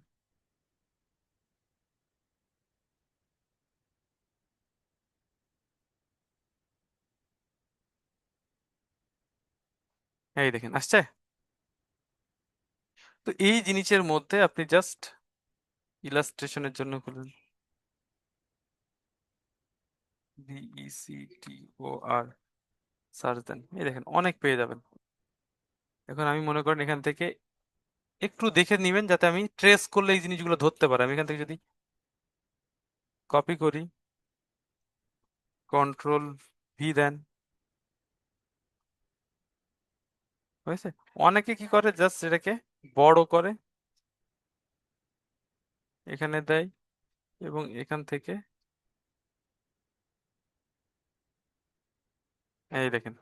এই দেখেন আসছে। তো এই জিনিসের মধ্যে আপনি জাস্ট ইলাস্ট্রেশনের জন্য খুলুন, VECTOR, সার্চ দেন, এই দেখেন অনেক পেয়ে যাবেন। এখন আমি মনে করেন এখান থেকে একটু দেখে নিবেন, যাতে আমি ট্রেস করলে এই জিনিসগুলো ধরতে পারি। আমি এখান থেকে যদি কপি করি, কন্ট্রোল V দেন, হয়েছে। অনেকে কি করে, জাস্ট এটাকে বড় করে এখানে দেয়, এবং এখান থেকে এই দেখেন,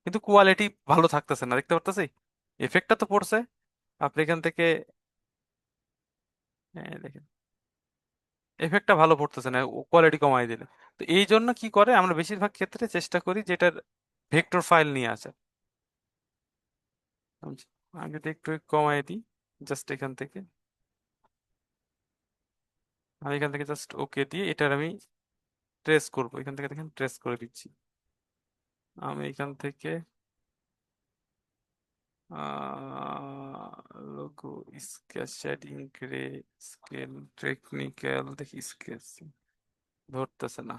কিন্তু কোয়ালিটি ভালো থাকতেছে না, দেখতে পারতেছি। এফেক্টটা তো পড়ছে, আপনি এখান থেকে এই দেখেন এফেক্টটা ভালো পড়তেছে না, কোয়ালিটি কমাই দিলে। তো এই জন্য কি করে, আমরা বেশিরভাগ ক্ষেত্রে চেষ্টা করি যেটার ভেক্টর ফাইল নিয়ে আসা। আমি আমি যদি একটু কমাই দিই, জাস্ট এখান থেকে, আমি এখান থেকে জাস্ট ওকে দিয়ে এটার আমি ট্রেস করব, এখান থেকে দেখেন ট্রেস করে দিচ্ছি। আমি এখান থেকে logo, sketch, shading, grey scale, technical, দেখি স্কেচ ধরতেছে না।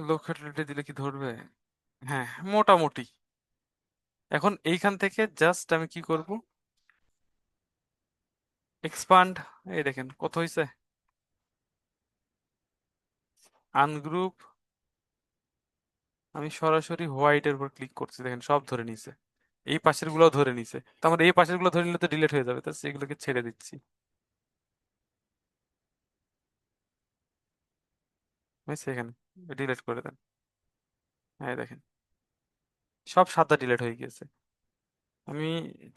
লোকেলিটি দিলে কি ধরবে? হ্যাঁ, মোটামুটি। এখন এইখান থেকে জাস্ট আমি কি করব, এক্সপান্ড, এই দেখেন কত হয়েছে, আনগ্রুপ। আমি সরাসরি হোয়াইটের উপর ক্লিক করছি, দেখেন সব ধরে নিছে, এই পাশের গুলো ধরে নিছে। তার মানে এই পাশের গুলো ধরে নিলে তো ডিলিট হয়ে যাবে, তো সেগুলোকে ছেড়ে দিচ্ছি, হয়েছে। এখানে ডিলিট করে দেন, হ্যাঁ দেখেন সব সাদা ডিলিট হয়ে গিয়েছে। আমি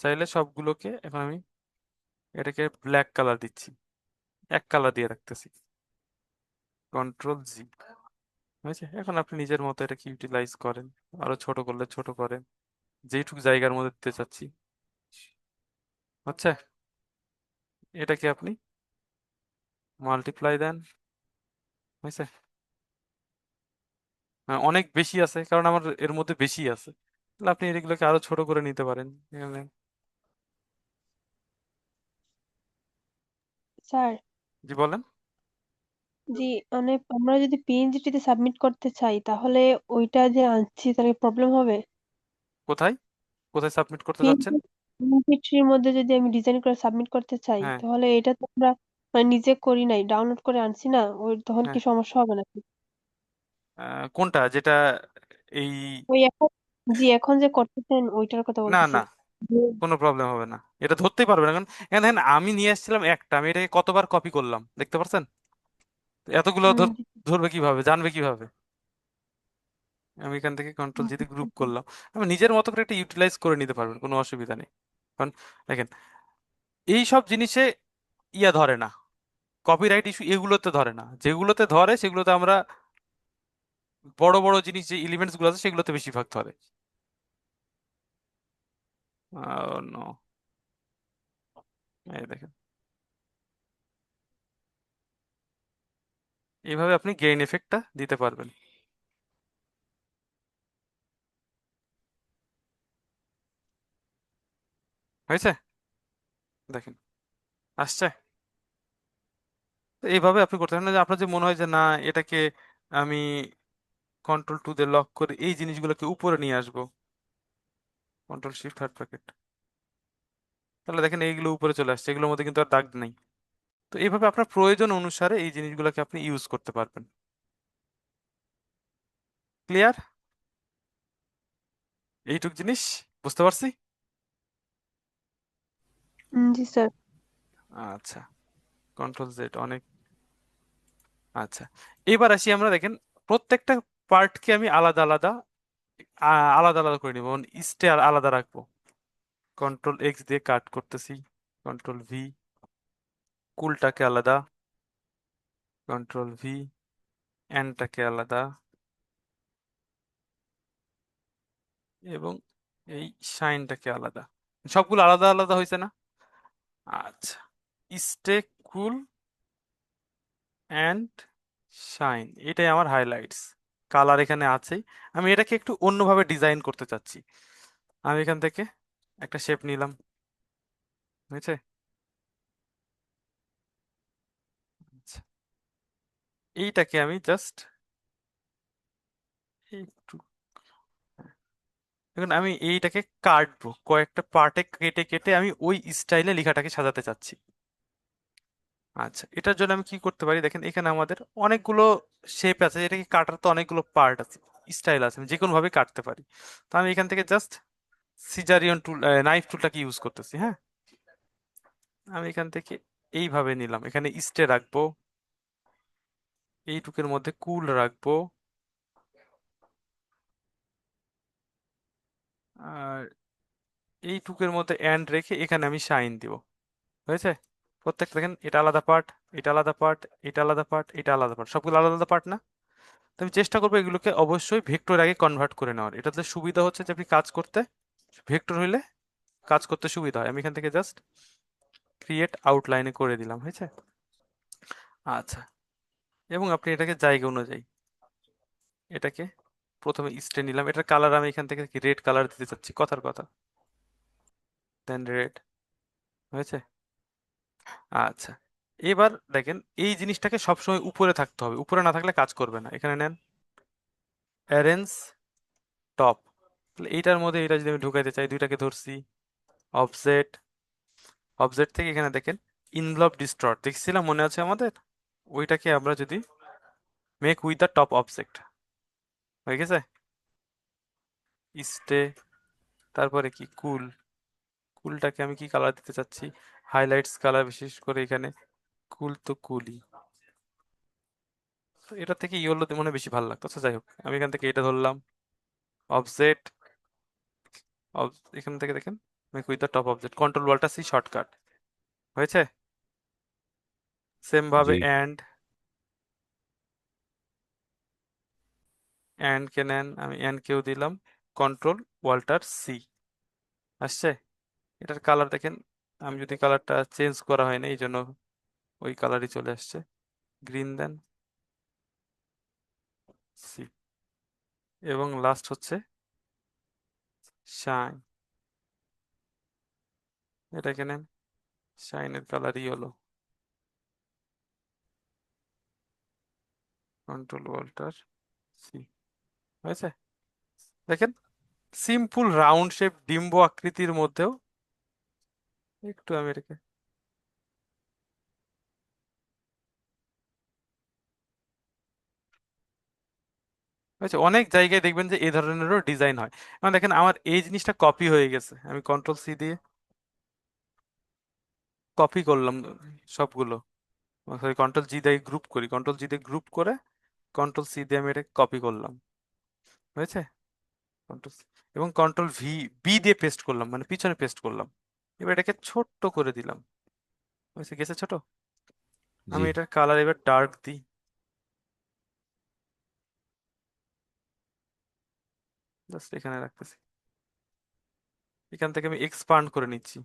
চাইলে সবগুলোকে, এখন আমি এটাকে ব্ল্যাক কালার দিচ্ছি, এক কালার দিয়ে রাখতেছি, কন্ট্রোল G, হয়েছে। এখন আপনি নিজের মতো এটাকে ইউটিলাইজ করেন, আরো ছোট করলে ছোট করেন, যেইটুকু জায়গার মধ্যে দিতে চাচ্ছি, হচ্ছে। এটাকে আপনি মাল্টিপ্লাই দেন, হয়েছে? হ্যাঁ, অনেক বেশি আছে কারণ আমার এর মধ্যে বেশি আছে, তাহলে আপনি এগুলোকে আরো ছোট করে নিতে পারেন এখানে। স্যার, জি বলেন। জি, মানে আমরা যদি পিএনজিটি তে সাবমিট করতে চাই তাহলে ওইটা যে আনছি তাহলে প্রবলেম হবে? কোথায় কোথায় সাবমিট করতে যাচ্ছেন? পিএনজিটির মধ্যে যদি আমি ডিজাইন করে সাবমিট করতে চাই হ্যাঁ, তাহলে এটা তো আমরা মানে নিজে করি নাই, ডাউনলোড করে আনছি না, ওই তখন হ্যাঁ। কি সমস্যা হবে নাকি? কোনটা যেটা এই? ওই এখন, জি এখন যে করতেছেন ওইটার কথা না বলতেছি। না, কোনো প্রবলেম হবে না, এটা ধরতেই পারবে না, কারণ এখানে দেখেন আমি নিয়ে আসছিলাম একটা, আমি এটাকে কতবার কপি করলাম দেখতে পাচ্ছেন? এতগুলো জি। ধরবে কিভাবে, জানবে কিভাবে? আমি এখান থেকে কন্ট্রোল জি দিয়ে গ্রুপ করলাম। আমি নিজের মতো করে একটা ইউটিলাইজ করে নিতে পারবেন, কোনো অসুবিধা নেই। কারণ দেখেন এই সব জিনিসে ধরে না, কপিরাইট ইস্যু এগুলোতে ধরে না, যেগুলোতে ধরে সেগুলোতে আমরা বড় বড় জিনিস যে এলিমেন্টস গুলো আছে সেগুলোতে বেশিরভাগ ধরে। নো, এই দেখেন এইভাবে আপনি গেইন এফেক্টটা দিতে পারবেন। হয়েছে? দেখেন আসছে। তো এইভাবে আপনি করতে পারেন, যে আপনার যে মনে হয় যে না এটাকে আমি কন্ট্রোল টু দিয়ে লক করে এই জিনিসগুলোকে উপরে নিয়ে আসবো, কন্ট্রোল শিফট থার্ড ব্র্যাকেট, তাহলে দেখেন এইগুলো উপরে চলে আসছে, এগুলোর মধ্যে কিন্তু আর দাগ নেই। তো এইভাবে আপনার প্রয়োজন অনুসারে এই জিনিসগুলোকে আপনি ইউজ করতে পারবেন। ক্লিয়ার? এইটুক জিনিস বুঝতে পারছি। জি স্যার। আচ্ছা, কন্ট্রোল জেড অনেক। আচ্ছা, এবার আসি আমরা, দেখেন প্রত্যেকটা পার্টকে আমি আলাদা আলাদা আলাদা আলাদা করে নিব, ইস্টে আলাদা রাখবো। কন্ট্রোল এক্স দিয়ে কাট করতেছি, কন্ট্রোল ভি, কুলটাকে আলাদা, কন্ট্রোল ভি, এনটাকে আলাদা, এবং এই শাইনটাকে আলাদা। সবগুলো আলাদা আলাদা হয়েছে না? আচ্ছা, স্টে, কুল অ্যান্ড শাইন, এটাই আমার হাইলাইটস। কালার এখানে আছেই, আমি এটাকে একটু অন্যভাবে ডিজাইন করতে চাচ্ছি। আমি এখান থেকে একটা শেপ নিলাম, বুঝছে? আচ্ছা, এইটাকে আমি জাস্ট একটু, এখন আমি এইটাকে কাটবো, কয়েকটা পার্টে কেটে কেটে আমি ওই স্টাইলে লেখাটাকে সাজাতে চাচ্ছি। আচ্ছা, এটার জন্য আমি কি করতে পারি, দেখেন এখানে আমাদের অনেকগুলো শেপ আছে, এটাকে কাটার তো অনেকগুলো পার্ট আছে, স্টাইল আছে, আমি যে কোনো ভাবে কাটতে পারি। তো আমি এখান থেকে জাস্ট সিজারিয়ন টুল, নাইফ টুলটাকে ইউজ করতেছি। হ্যাঁ, আমি এখান থেকে এইভাবে নিলাম, এখানে স্টে রাখবো, এইটুকের মধ্যে কুল রাখবো, আর এইটুকের মধ্যে এন্ড রেখে এখানে আমি শাইন দিব। হয়েছে? প্রত্যেকটা দেখেন, এটা আলাদা পার্ট, এটা আলাদা পার্ট, এটা আলাদা পার্ট, এটা আলাদা পার্ট, সবগুলো আলাদা আলাদা পার্ট না? তো আমি চেষ্টা করবো এগুলোকে অবশ্যই ভেক্টর আগে কনভার্ট করে নেওয়ার, এটাতে সুবিধা হচ্ছে যে আপনি কাজ করতে ভেক্টর হইলে কাজ করতে সুবিধা হয়। আমি এখান থেকে জাস্ট ক্রিয়েট আউটলাইনে করে দিলাম, হয়েছে? আচ্ছা, এবং আপনি এটাকে জায়গা অনুযায়ী এটাকে প্রথমে স্টে নিলাম, এটার কালার আমি এখান থেকে রেড কালার দিতে চাচ্ছি, কথার কথা, দেন রেড। হয়েছে? আচ্ছা, এবার দেখেন এই জিনিসটাকে সবসময় উপরে থাকতে হবে, উপরে না থাকলে কাজ করবে না। এখানে নেন অ্যারেঞ্জ টপ, তাহলে এইটার মধ্যে এটা যদি আমি ঢুকাইতে চাই, দুইটাকে ধরছি, অবজেক্ট, অবজেক্ট থেকে এখানে দেখেন ইনভলভ ডিস্টর্ট দেখছিলাম, মনে আছে আমাদের? ওইটাকে আমরা যদি make with the top object, হয়ে গেছে? স্টে, তারপরে কি কুল, কুলটাকে আমি কি কালার দিতে চাচ্ছি, হাইলাইটস কালার, বিশেষ করে এখানে কুল তো কুলই, তো এটা থেকে ইয়েলো মনে হয় বেশি ভালো লাগতো। আচ্ছা যাই হোক, আমি এখান থেকে এটা ধরলাম, অবজেক্ট, এখান থেকে দেখেন make with the top object, control alt C shortcut. হয়েছে? সেম ভাবে জি। এন্ড কে নেন, আমি এন্ড কেও দিলাম, কন্ট্রোল ওয়াল্টার সি, আসছে? এটার কালার দেখেন, আমি যদি কালারটা চেঞ্জ করা হয় না এই জন্য ওই কালারই চলে আসছে, গ্রিন দেন, এবং লাস্ট হচ্ছে শাইন। এটাকে নেন, শাইনের কালারই হলো কন্ট্রোল ওয়াল্টার সি। হয়েছে? দেখেন, সিম্পল রাউন্ড শেপ ডিম্ব আকৃতির মধ্যেও একটু আমি এটাকে হয়েছে। অনেক জায়গায় দেখবেন যে এই ধরনেরও ডিজাইন হয়। এখন দেখেন আমার এই জিনিসটা কপি হয়ে গেছে, আমি কন্ট্রোল সি দিয়ে কপি করলাম সবগুলো। সরি, কন্ট্রোল জি দিয়ে গ্রুপ করি, কন্ট্রোল জি দিয়ে গ্রুপ করে কন্ট্রোল সি দিয়ে আমি এটা কপি করলাম। হয়েছে? কন্ট্রোল এবং কন্ট্রোল ভি বি দিয়ে পেস্ট করলাম, মানে পিছনে পেস্ট করলাম। এবার এটাকে ছোট্ট করে দিলাম। হয়েছে? গেছে ছোট? জি। আমি এটার কালার এবার ডার্ক দিই, জাস্ট এখানে রাখতেছি। এখান থেকে আমি এক্সপান্ড করে নিচ্ছি।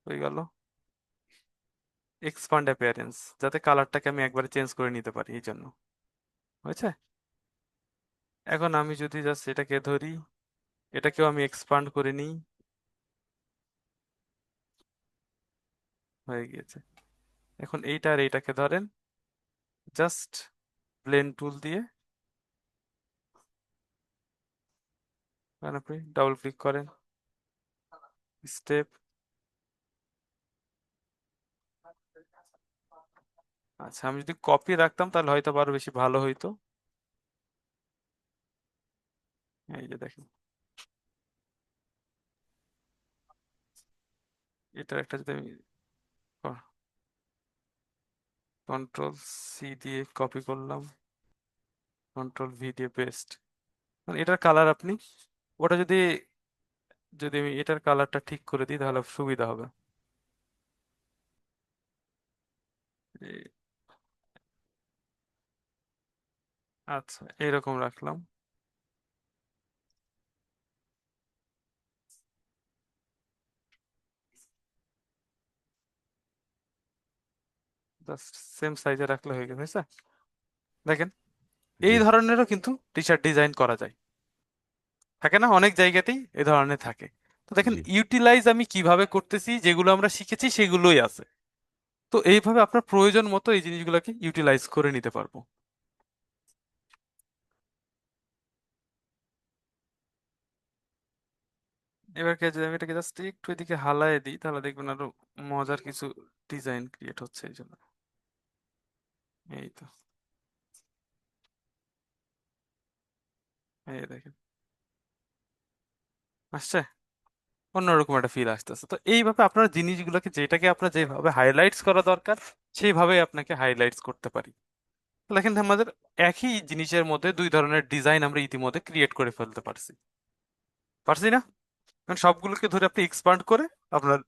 হয়ে গেল এক্সপান্ড অ্যাপিয়ারেন্স, যাতে কালারটাকে আমি একবারে চেঞ্জ করে নিতে পারি এই জন্য। হয়েছে? এখন আমি যদি জাস্ট এটাকে ধরি, এটাকেও আমি এক্সপান্ড করে নিই, হয়ে গিয়েছে। এখন এইটা আর এইটাকে ধরেন, জাস্ট ব্লেন্ড টুল দিয়ে আপনি ডাবল ক্লিক করেন, স্টেপ। আচ্ছা, আমি যদি কপি রাখতাম তাহলে হয়তো আরো বেশি ভালো হইতো। এই যে দেখেন, এটার একটা যদি আমি কন্ট্রোল সি দিয়ে কপি করলাম, কন্ট্রোল ভি দিয়ে পেস্ট, মানে এটার কালার আপনি ওটা যদি যদি আমি এটার কালারটা ঠিক করে দিই তাহলে সুবিধা হবে। এই- আচ্ছা, এরকম রাখলাম। জাস্ট সেম সাইজে রাখলে হয়ে গেছে। হয়েছে? দেখেন, জি। এই ধরনেরও কিন্তু টি শার্ট ডিজাইন করা যায়। থাকে না, অনেক জায়গাতেই এই ধরনের থাকে। তো দেখেন জি। ইউটিলাইজ আমি কিভাবে করতেছি, যেগুলো আমরা শিখেছি সেগুলোই আছে। তো এইভাবে আপনার প্রয়োজন মতো এই জিনিসগুলোকে ইউটিলাইজ করে নিতে পারবো। এবার যদি আমি এটাকে জাস্ট একটু এদিকে হালায় দিই তাহলে দেখবেন আরো মজার কিছু ডিজাইন ক্রিয়েট হচ্ছে এই জন্য। এই তো, এই দেখেন আসছে, অন্যরকম একটা ফিল আসতেছে। তো এইভাবে আপনার জিনিসগুলোকে, যেটাকে আপনার যেভাবে হাইলাইটস করা দরকার সেইভাবে আপনাকে হাইলাইটস করতে পারি। তো দেখেন আমাদের একই জিনিসের মধ্যে দুই ধরনের ডিজাইন আমরা ইতিমধ্যে ক্রিয়েট করে ফেলতে পারছি। পারছি না? কারণ সবগুলোকে ধরে আপনি এক্সপান্ড করে আপনার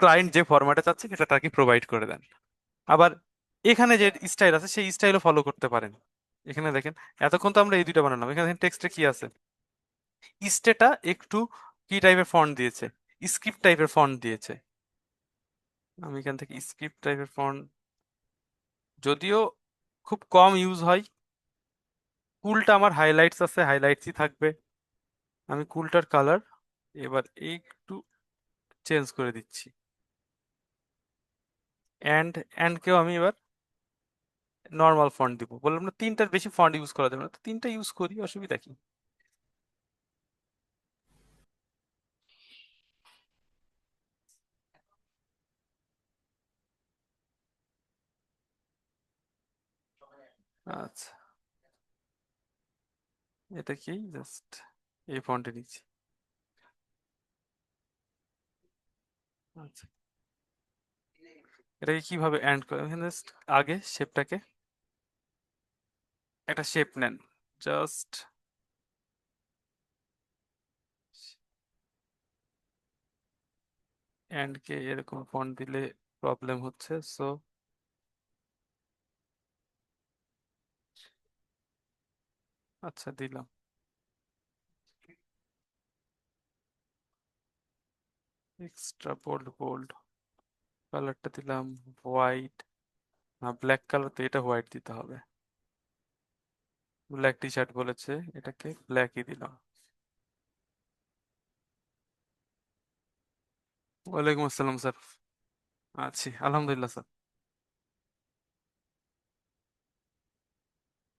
ক্লায়েন্ট যে ফরম্যাটে চাচ্ছে সেটা তাকে প্রোভাইড করে দেন। আবার এখানে যে স্টাইল আছে সেই স্টাইলও ফলো করতে পারেন। এখানে দেখেন, এতক্ষণ তো আমরা এই দুইটা বানালাম, এখানে টেক্সটে কি আছে, স্টেটা একটু কি টাইপের ফন্ট দিয়েছে, স্ক্রিপ্ট টাইপের ফন্ট দিয়েছে। আমি এখান থেকে স্ক্রিপ্ট টাইপের ফন্ট, যদিও খুব কম ইউজ হয়। কুলটা আমার হাইলাইটস আছে, হাইলাইটসই থাকবে। আমি কুলটার কালার এবার একটু চেঞ্জ করে দিচ্ছি। কেও আমি এবার নর্মাল ফন্ট দিব। বললাম না তিনটার বেশি ফন্ট ইউজ করা যাবে না, তো তিনটা ইউজ করি, অসুবিধা কি? আচ্ছা, এটা কি জাস্ট এই ফন্টে নিচ্ছি। আচ্ছা, এটাকে কিভাবে এন্ড করে, এখানে just আগে শেপটাকে একটা শেপ নেন, জাস্ট এন্ড কে এরকম ফন্ট দিলে প্রবলেম হচ্ছে, সো আচ্ছা দিলাম। এক্সট্রা বোল্ড বোল্ড কালারটা দিলাম হোয়াইট, না ব্ল্যাক কালার, তো এটা হোয়াইট দিতে হবে। ব্ল্যাক টি শার্ট বলেছে, এটাকে ব্ল্যাকই দিলাম। ওয়ালাইকুম আসসালাম স্যার। আছি আলহামদুলিল্লাহ স্যার।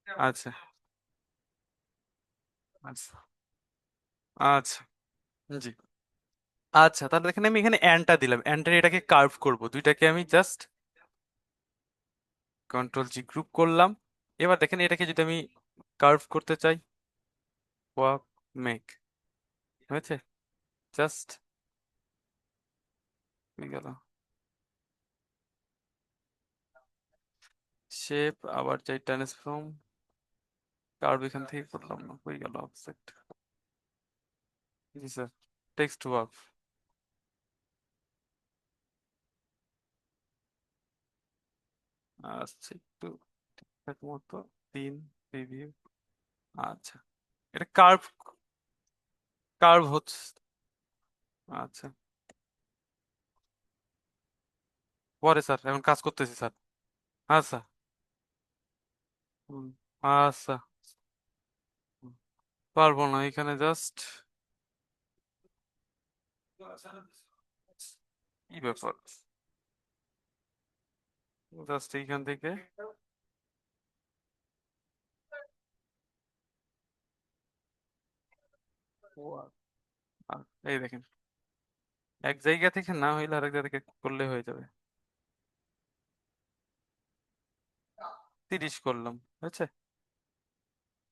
আচ্ছা আচ্ছা আচ্ছা। জি। আচ্ছা, তাহলে এখানে আমি এখানে অ্যানটা দিলাম, অ্যানটার এটাকে কার্ভ করব, দুইটাকে আমি জাস্ট কন্ট্রোল জি গ্রুপ করলাম। এবার দেখেন এটাকে যদি আমি কার্ভ করতে চাই, ওয়াক মেক, হয়েছে, জাস্ট গেল শেপ, আবার চাই ট্রান্সফর্ম, কার্ভ এখান থেকে করলাম না, হয়ে গেল অফসেট। জি স্যার, টেক্সট ওয়ার্ক। আসছে একটু ঠিকঠাক মতো, 3 প্রিভিউ। আচ্ছা, এটা কার্ভ, কার্ভ হচ্ছে। আচ্ছা, পরে স্যার, এখন কাজ করতেছি স্যার। আচ্ছা। হুম, আচ্ছা। হুম, পারবো না এখানে, জাস্ট কি ব্যাপার, জাস্ট এইখান থেকে আর এই দেখেন, এক জায়গা থেকে না হইলে আরেক জায়গা থেকে করলে হয়ে যাবে। 30 করলাম, হয়েছে।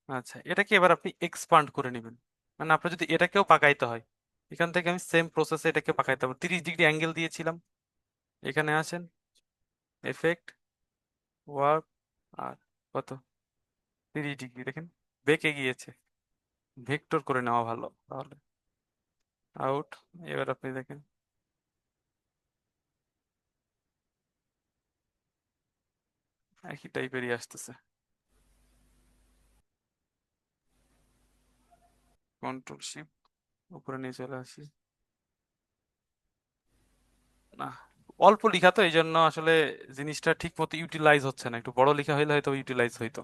আচ্ছা, এটাকে এবার আপনি এক্সপান্ড করে নেবেন, মানে আপনার যদি এটাকেও পাকাইতে হয়, এখান থেকে আমি সেম প্রসেসে এটাকে পাকাইতে হবে। 30 ডিগ্রি অ্যাঙ্গেল দিয়েছিলাম, এখানে আসেন, এফেক্ট, ওয়ার্ক, আর কত, 30 ডিগ্রি, দেখেন বেঁকে গিয়েছে। ভেক্টর করে নেওয়া ভালো তাহলে। আউট, এবার আপনি দেখেন একই টাইপেরই আসতেছে। কন্ট্রোল শিফট, উপরে নিয়ে চলে আসি। না, অল্প লেখা তো, এই জন্য আসলে জিনিসটা ঠিক মতো ইউটিলাইজ হচ্ছে না, একটু বড় লেখা হইলে হয়তো ইউটিলাইজ হইতো।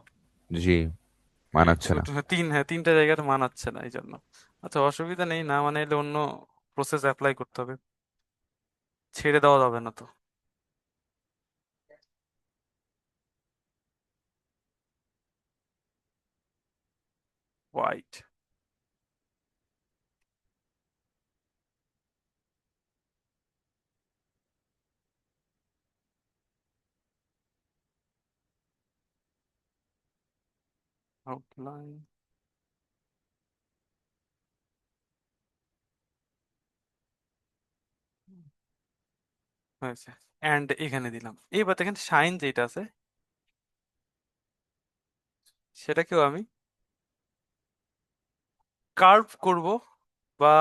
জি, এই মানাচ্ছে না। ছোট, হ্যাঁ, 3টা জায়গাতে মানাচ্ছে না এই জন্য। আচ্ছা, অসুবিধা নেই, না মানে এলে অন্য প্রসেস অ্যাপ্লাই করতে হবে, ছেড়ে দেওয়া যাবে না তো। হোয়াইট, আউটলাইন, হয়েছে, অ্যান্ড এখানে দিলাম। এইবার দেখেন শাইন যেটা আছে সেটাকেও আমি কার্ভ করব, বা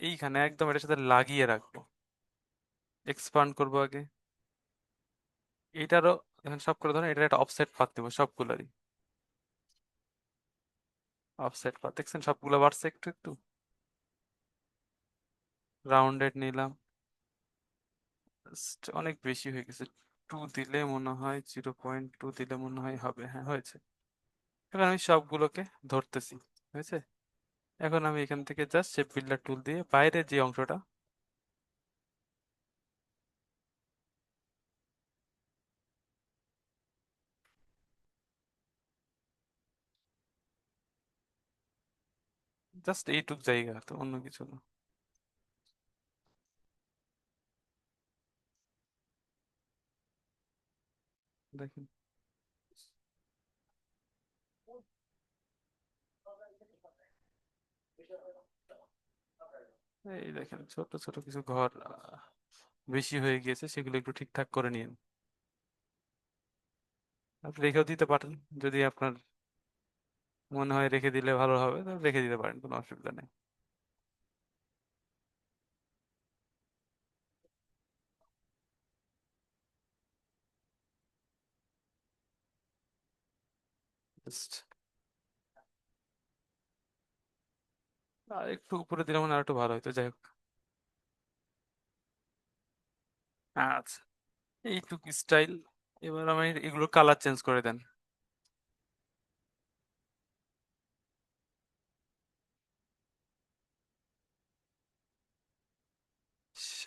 এইখানে একদম এটার সাথে লাগিয়ে রাখবো, এক্সপান্ড করব আগে। এটারও এখন সব করে ধরেন, এটার একটা অফসেট পাত দেবো সবগুলোরই, অফসেট পাত দেখছেন সবগুলো বাড়ছে একটু একটু। রাউন্ডেড নিলাম, Just অনেক বেশি হয়ে গেছে, 2 দিলে মনে হয়, 0.2 দিলে মনে হয় হবে, হ্যাঁ হয়েছে। এখন আমি সবগুলোকে ধরতেছি, হয়েছে। এখন আমি এখান থেকে জাস্ট শেপ বিল্ডার টুল দিয়ে বাইরের যে অংশটা, জাস্ট এইটুক জায়গা, তো অন্য কিছু না। দেখেন, এই দেখেন ছোট ছোট কিছু ঘর বেশি হয়ে গিয়েছে, সেগুলো একটু ঠিকঠাক করে নিন। আপনি রেখেও দিতে পারেন, যদি আপনার মনে হয় রেখে দিলে ভালো হবে, তাহলে রেখে দিতে পারেন, কোনো অসুবিধা নেই। জাস্ট আর একটু উপরে দিলে মানে আর একটু ভালো হতো, যাই হোক। আচ্ছা, এইটুক স্টাইল। এবার আমি এগুলো কালার চেঞ্জ করে দেন।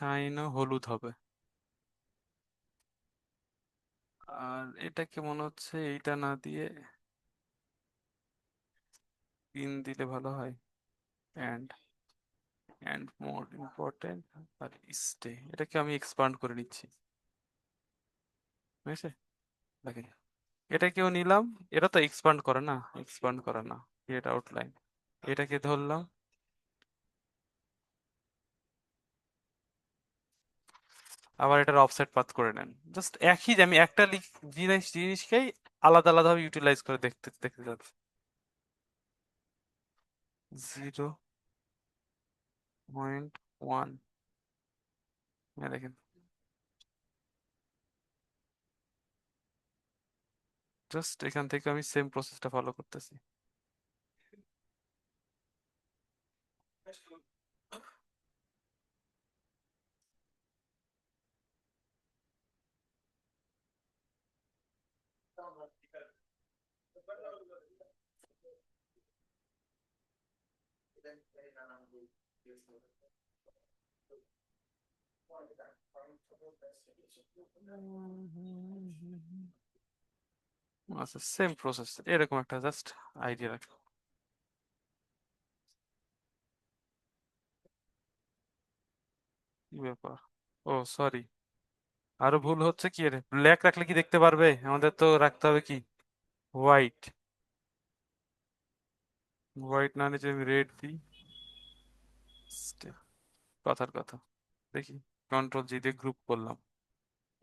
শাইনও হলুদ হবে। আর এটাকে মনে হচ্ছে এইটা না দিয়ে পিন দিলে ভালো হয়। অ্যান্ড মোর ইম্পর্টেন্ট আর স্টে, এটাকে আমি এক্সপান্ড করে নিচ্ছি। ঠিক আছে, দেখেন এটাকেও নিলাম, এটা তো এক্সপান্ড করে না, এক্সপান্ড করে না, এটা আউটলাইন। এটাকে ধরলাম, আবার এটার অফসেট পাথ করে নেন। জাস্ট একই যে আমি একটা জিনিসকেই আলাদা আলাদা ভাবে ইউটিলাইজ করে দেখতে দেখতে যাচ্ছি। 0.1, দেখেন জাস্ট এখান থেকে আমি সেম প্রসেসটা ফলো করতেছি। আচ্ছা, সেম প্রসেস, এরকম একটা জাস্ট আইডিয়া রাখো। কি ব্যাপার, ও সরি, আরো ভুল হচ্ছে কি, রে ব্ল্যাক রাখলে কি দেখতে পারবে? আমাদের তো রাখতে হবে কি হোয়াইট। হোয়াইট না নিচে আমি রেড দিই। কথার কথা, দেখি কন্ট্রোল জি দিয়ে গ্রুপ করলাম।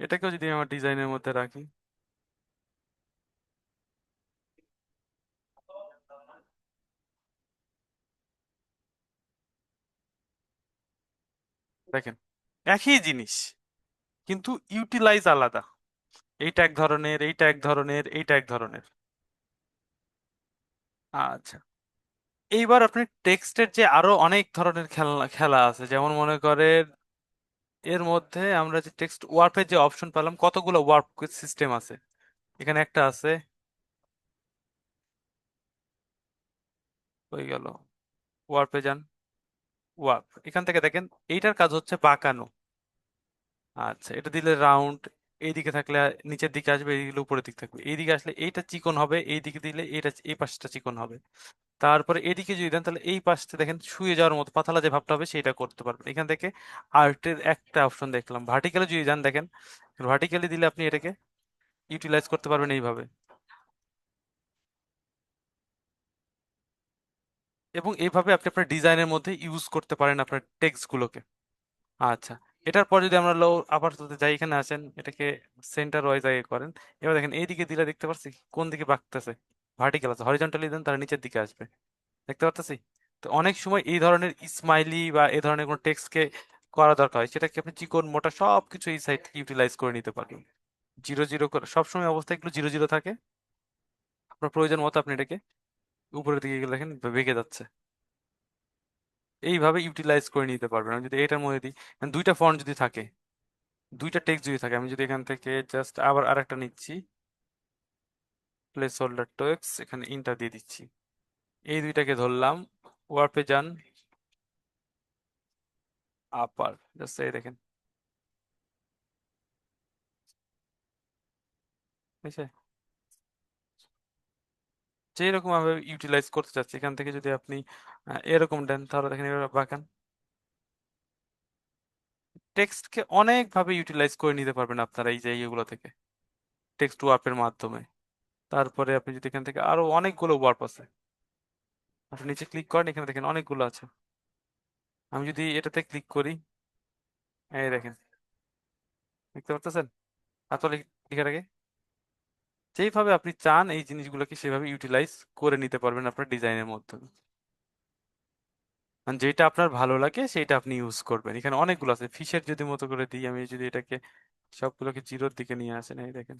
এটাকেও যদি আমার ডিজাইনের মধ্যে রাখি, দেখেন একই জিনিস কিন্তু ইউটিলাইজ আলাদা। এইটা এক ধরনের, এইটা এক ধরনের, এইটা এক ধরনের। আচ্ছা, এইবার আপনি টেক্সটের যে আরো অনেক ধরনের খেলা খেলা আছে, যেমন মনে করেন এর মধ্যে আমরা যে টেক্সট ওয়ার্পের যে অপশন পেলাম, কতগুলো ওয়ার্প সিস্টেম আছে। এখানে একটা আছে, হয়ে গেল, ওয়ার্পে যান, ওয়ার্প, এখান থেকে দেখেন এইটার কাজ হচ্ছে বাঁকানো। আচ্ছা, এটা দিলে রাউন্ড, এইদিকে থাকলে নিচের দিকে আসবে, এইগুলো উপরের দিক থাকবে, এইদিকে আসলে এইটা চিকন হবে, এইদিকে দিলে এইটা এই পাশটা চিকন হবে। তারপরে এদিকে যদি দেন তাহলে এই পাশটা দেখেন শুয়ে যাওয়ার মতো পাতলা যে ভাবটা হবে সেটা করতে পারবেন। এখান থেকে আর্টের একটা অপশন দেখলাম, ভার্টিক্যালি যদি যান দেখেন, ভার্টিক্যালি দিলে আপনি এটাকে ইউটিলাইজ করতে পারবেন এইভাবে। এবং এইভাবে আপনি আপনার ডিজাইনের মধ্যে ইউজ করতে পারেন আপনার টেক্সট গুলোকে। আচ্ছা, এটার পর যদি আমরা লো আপাতত যাই, এখানে আসেন, এটাকে সেন্টার ওয়াইজ আগে করেন। এবার দেখেন এইদিকে দিলে দেখতে পাচ্ছি কোন দিকে বাঁকতেছে, ভার্টিক্যাল আছে, হরিজন্টালি দেন তারা নিচের দিকে আসবে, দেখতে পারতেছি। তো অনেক সময় এই ধরনের স্মাইলি বা এই ধরনের কোনো টেক্সটকে করা দরকার হয়, সেটাকে আপনি চিকন মোটা সবকিছু এই সাইড থেকে ইউটিলাইজ করে নিতে পারবেন। জিরো জিরো করে সবসময় অবস্থা এগুলো জিরো জিরো থাকে, আপনার প্রয়োজন মতো আপনি এটাকে উপরের দিকে গেলে দেখেন বেঁকে যাচ্ছে। এইভাবে ইউটিলাইজ করে নিতে পারবেন। আমি যদি এটার মধ্যে দিই, দুইটা ফন্ট যদি থাকে, দুইটা টেক্সট যদি থাকে, আমি যদি এখান থেকে জাস্ট আবার আরেকটা নিচ্ছি, প্লেস হোল্ডার টেক্সট, এখানে ইন্টার দিয়ে দিচ্ছি, এই দুইটাকে ধরলাম, ওয়ার্পে যান, আপার, জাস্ট এই দেখেন, বুঝছে? যেই রকম ভাবে ইউটিলাইজ করতে চাচ্ছি, এখান থেকে যদি আপনি এরকম দেন তাহলে দেখেন এভাবে বাঁকান, টেক্সটকে অনেক ভাবে ইউটিলাইজ করে নিতে পারবেন আপনারা এই যে এইগুলো থেকে, টেক্সট ওয়ার্পের মাধ্যমে। তারপরে আপনি যদি এখান থেকে আরো অনেকগুলো ওয়ার্প আছে, আপনি নিচে ক্লিক করেন, এখানে দেখেন অনেকগুলো আছে। আমি যদি এটাতে ক্লিক করি, এই দেখেন, দেখতে পাচ্ছেন আসলে লেখাটাকে যেইভাবে আপনি চান এই জিনিসগুলোকে সেভাবে ইউটিলাইজ করে নিতে পারবেন আপনার ডিজাইনের মাধ্যমে। আর যেটা আপনার ভালো লাগে সেটা আপনি ইউজ করবেন। এখানে অনেকগুলো আছে, ফিশের যদি মতো করে দিই, আমি যদি এটাকে সবগুলোকে জিরোর দিকে নিয়ে আসেন, এই দেখেন,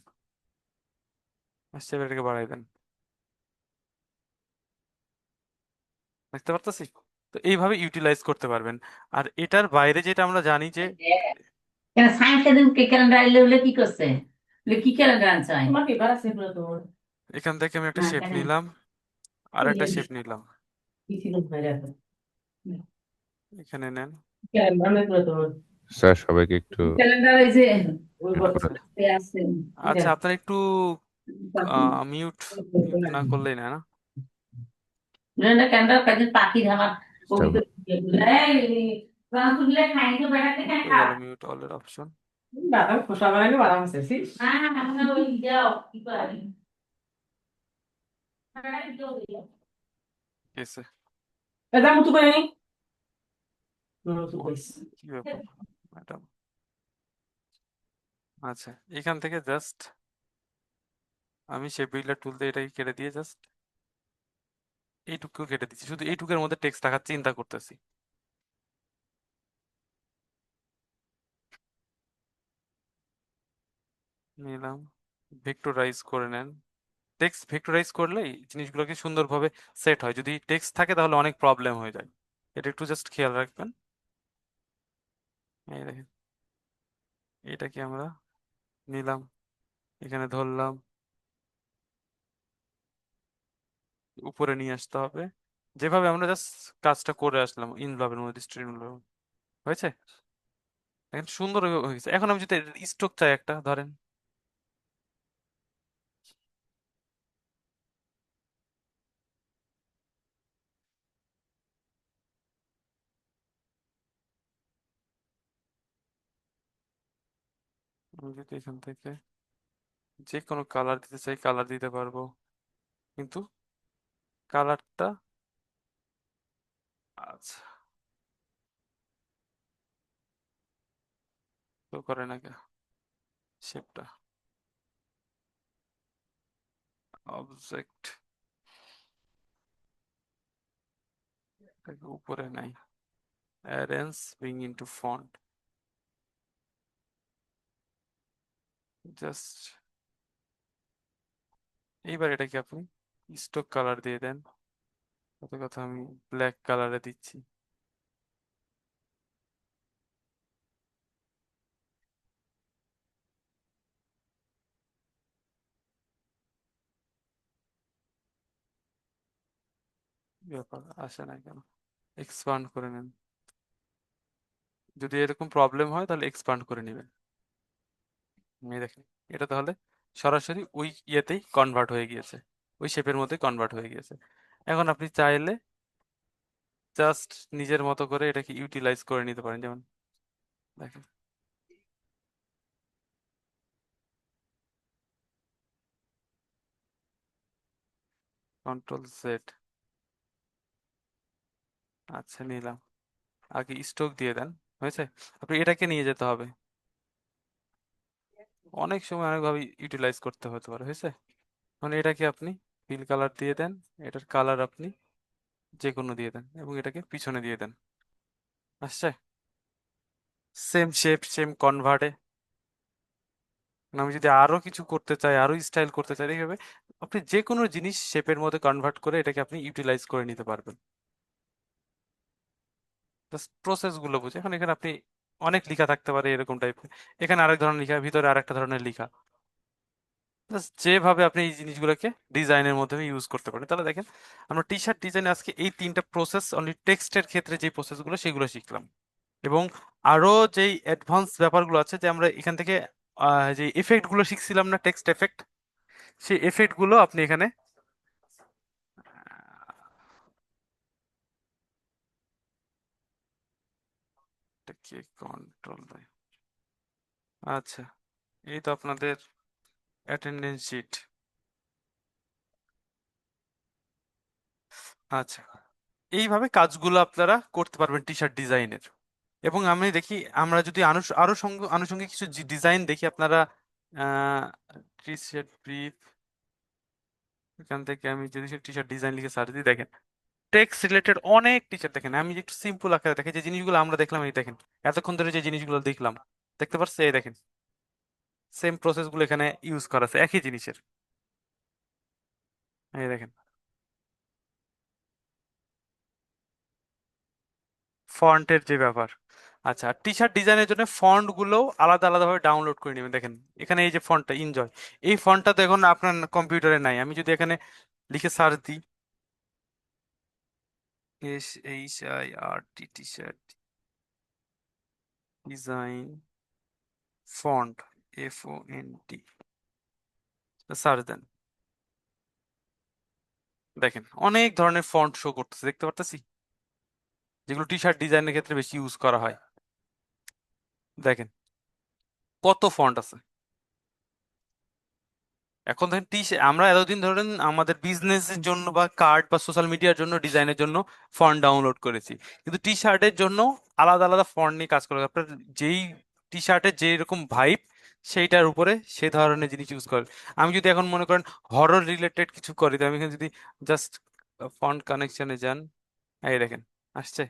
আসছে, এবার এটাকে বাড়াই দেন, দেখতে পারতেছি। তো এইভাবে ইউটিলাইজ করতে পারবেন। আর এটার বাইরে যেটা আমরা জানি যে কেন সায়েন্সে দিকে ক্যালেন্ডার এলে বলে কি করছে বলে কি ক্যালেন্ডার আনছে তোমার পেপার আছে পুরো তোমার এখান থেকে আমি একটা হ্যাঁ শেপ কেন নিলাম, আর একটা শেপ নিলাম, কি ছিল ভাই রাখো এখানে নেন, ক্যালেন্ডার পুরো তোমার স্যার সবাইকে একটু ক্যালেন্ডার এই যে মিউট করে আচ্ছা দিন। আছে এটা আচ্ছা, আপনার একটু মিউট মিউট না করলেই না, না? ক্যালেন্ডার কাজে পাখি ধামার স্যার কবিতা তুললে খাই তো বেড়াতে খাই হয়ে খা গেল মিউট অলের অপশন। দাদা খোসা বানাইলে বাদাম শেষিস না আমরা ওই যাও কি পারি কেসে এটা মুতু করে নি কি ব্যাপার ম্যাডাম? আচ্ছা, এখান থেকে জাস্ট আমি শেপ বিল্ডার টুল দিয়ে এটাকে কেটে দিয়ে জাস্ট এইটুকু কেটে দিচ্ছি, শুধু এইটুকের মধ্যে টেক্সট রাখার চিন্তা করতেছি। নিলাম, ভেক্টরাইজ করে নেন। টেক্সট ভেক্টরাইজ করলেই জিনিসগুলোকে সুন্দরভাবে সেট হয়। যদি টেক্সট থাকে তাহলে অনেক প্রবলেম হয়ে যায়, এটা একটু জাস্ট খেয়াল রাখবেন। এই দেখেন, এটাকে আমরা নিলাম, এখানে ধরলাম, উপরে নিয়ে আসতে হবে, যেভাবে আমরা জাস্ট কাজটা করে আসলাম ইনভলভের মধ্যে, স্ট্রিম হয়েছে। এখন সুন্দর হয়ে গেছে। এখন আমি যদি স্ট্রোক চাই একটা, ধরেন আমি যদি এখান থেকে যে কোনো কালার দিতে চাই কালার দিতে পারবো, কিন্তু কালারটা আচ্ছা তো করে না কে শেপটা, অবজেক্ট উপরে নাই, arrange bring into font, just এইবার এটাকে আপনি স্টক কালার দিয়ে দেন। কত কথা, আমি ব্ল্যাক কালারে দিচ্ছি। ব্যাপার আসে না কেন? এক্সপান্ড করে নেন, যদি এরকম প্রবলেম হয় তাহলে এক্সপান্ড করে নেবেন। এই দেখেন, এটা তাহলে সরাসরি ওই ইয়েতেই কনভার্ট হয়ে গিয়েছে, ওই শেপের মধ্যে কনভার্ট হয়ে গিয়েছে। এখন আপনি চাইলে জাস্ট নিজের মতো করে এটাকে ইউটিলাইজ করে নিতে পারেন। যেমন দেখেন, কন্ট্রোল জেড, আচ্ছা নিলাম, আগে স্ট্রোক দিয়ে দেন, হয়েছে। আপনি এটাকে নিয়ে যেতে হবে, অনেক সময় অনেকভাবে ইউটিলাইজ করতে হতে পারে, হয়েছে। মানে এটাকে আপনি ফিল কালার দিয়ে দেন, এটার কালার আপনি যে কোনো দিয়ে দেন, এবং এটাকে পিছনে দিয়ে দেন, আসছে সেম শেপ সেম কনভার্টে। আমি যদি আরো কিছু করতে চাই, আরো স্টাইল করতে চাই, এইভাবে আপনি যে কোনো জিনিস শেপের মধ্যে কনভার্ট করে এটাকে আপনি ইউটিলাইজ করে নিতে পারবেন। জাস্ট প্রসেস গুলো বুঝে। এখন এখানে আপনি অনেক লেখা থাকতে পারে এরকম টাইপের, এখানে আরেক ধরনের লেখা, ভিতরে আরেকটা ধরনের লেখা, জাস্ট যেভাবে আপনি এই জিনিসগুলোকে ডিজাইনের মধ্যে ইউজ করতে পারেন। তাহলে দেখেন, আমরা টি শার্ট ডিজাইনে আজকে এই তিনটা প্রসেস, অনলি টেক্সটের ক্ষেত্রে যে প্রসেসগুলো সেগুলো শিখলাম, এবং আরো যেই অ্যাডভান্স ব্যাপারগুলো আছে, যে আমরা এখান থেকে যে এফেক্ট গুলো শিখছিলাম না, টেক্সট এফেক্ট, সেই এফেক্ট গুলো আপনি এখানে কি কন্ট্রোল দেয়। আচ্ছা, এই তো আপনাদের অ্যাটেন্ডেন্স শিট। আচ্ছা, এইভাবে কাজগুলো আপনারা করতে পারবেন টি শার্ট ডিজাইনের। এবং আমি দেখি, আমরা যদি আরো আনুষঙ্গিক কিছু ডিজাইন দেখি, আপনারা টি শার্ট ব্রিফ, এখান থেকে আমি যদি টি শার্ট ডিজাইন লিখে সার্চ দিই, দেখেন টেক্সট রিলেটেড অনেক টি শার্ট। দেখেন আমি একটু সিম্পল আকারে দেখি যে জিনিসগুলো আমরা দেখলাম, এই দেখেন এতক্ষণ ধরে যে জিনিসগুলো দেখলাম, দেখতে পাচ্ছেন, এই দেখেন সেম প্রসেসগুলো এখানে ইউজ করা আছে একই জিনিসের, এই দেখেন ফন্টের যে ব্যাপার। আচ্ছা, টি শার্ট ডিজাইনের জন্য ফন্ট গুলো আলাদা আলাদাভাবে ডাউনলোড করে নেবেন। দেখেন এখানে এই যে ফন্টটা এনজয়, এই ফন্টটা তো এখন আপনার কম্পিউটারে নাই। আমি যদি এখানে লিখে সার্চ দিই, SHIRT T shirt, design font, FONT, search দেন, দেখেন অনেক ধরনের ফন্ট শো করতেছে, দেখতে পারতেছি, যেগুলো টি শার্ট ডিজাইনের ক্ষেত্রে বেশি ইউজ করা হয়। দেখেন কত ফন্ট আছে। এখন ধরেন আমরা এতদিন ধরেন আমাদের বিজনেসের জন্য বা কার্ড বা সোশ্যাল মিডিয়ার জন্য ডিজাইনের জন্য ফন্ট ডাউনলোড করেছি, কিন্তু টি শার্টের জন্য আলাদা আলাদা ফন্ট নিয়ে কাজ করে আপনার যেই টি শার্টের যেই রকম ভাইব সেইটার উপরে সেই ধরনের জিনিস ইউজ করে। আমি যদি এখন মনে করেন হরর রিলেটেড কিছু করি, তো আমি এখানে যদি জাস্ট ফন্ট কানেকশনে যান, এই দেখেন আসছে,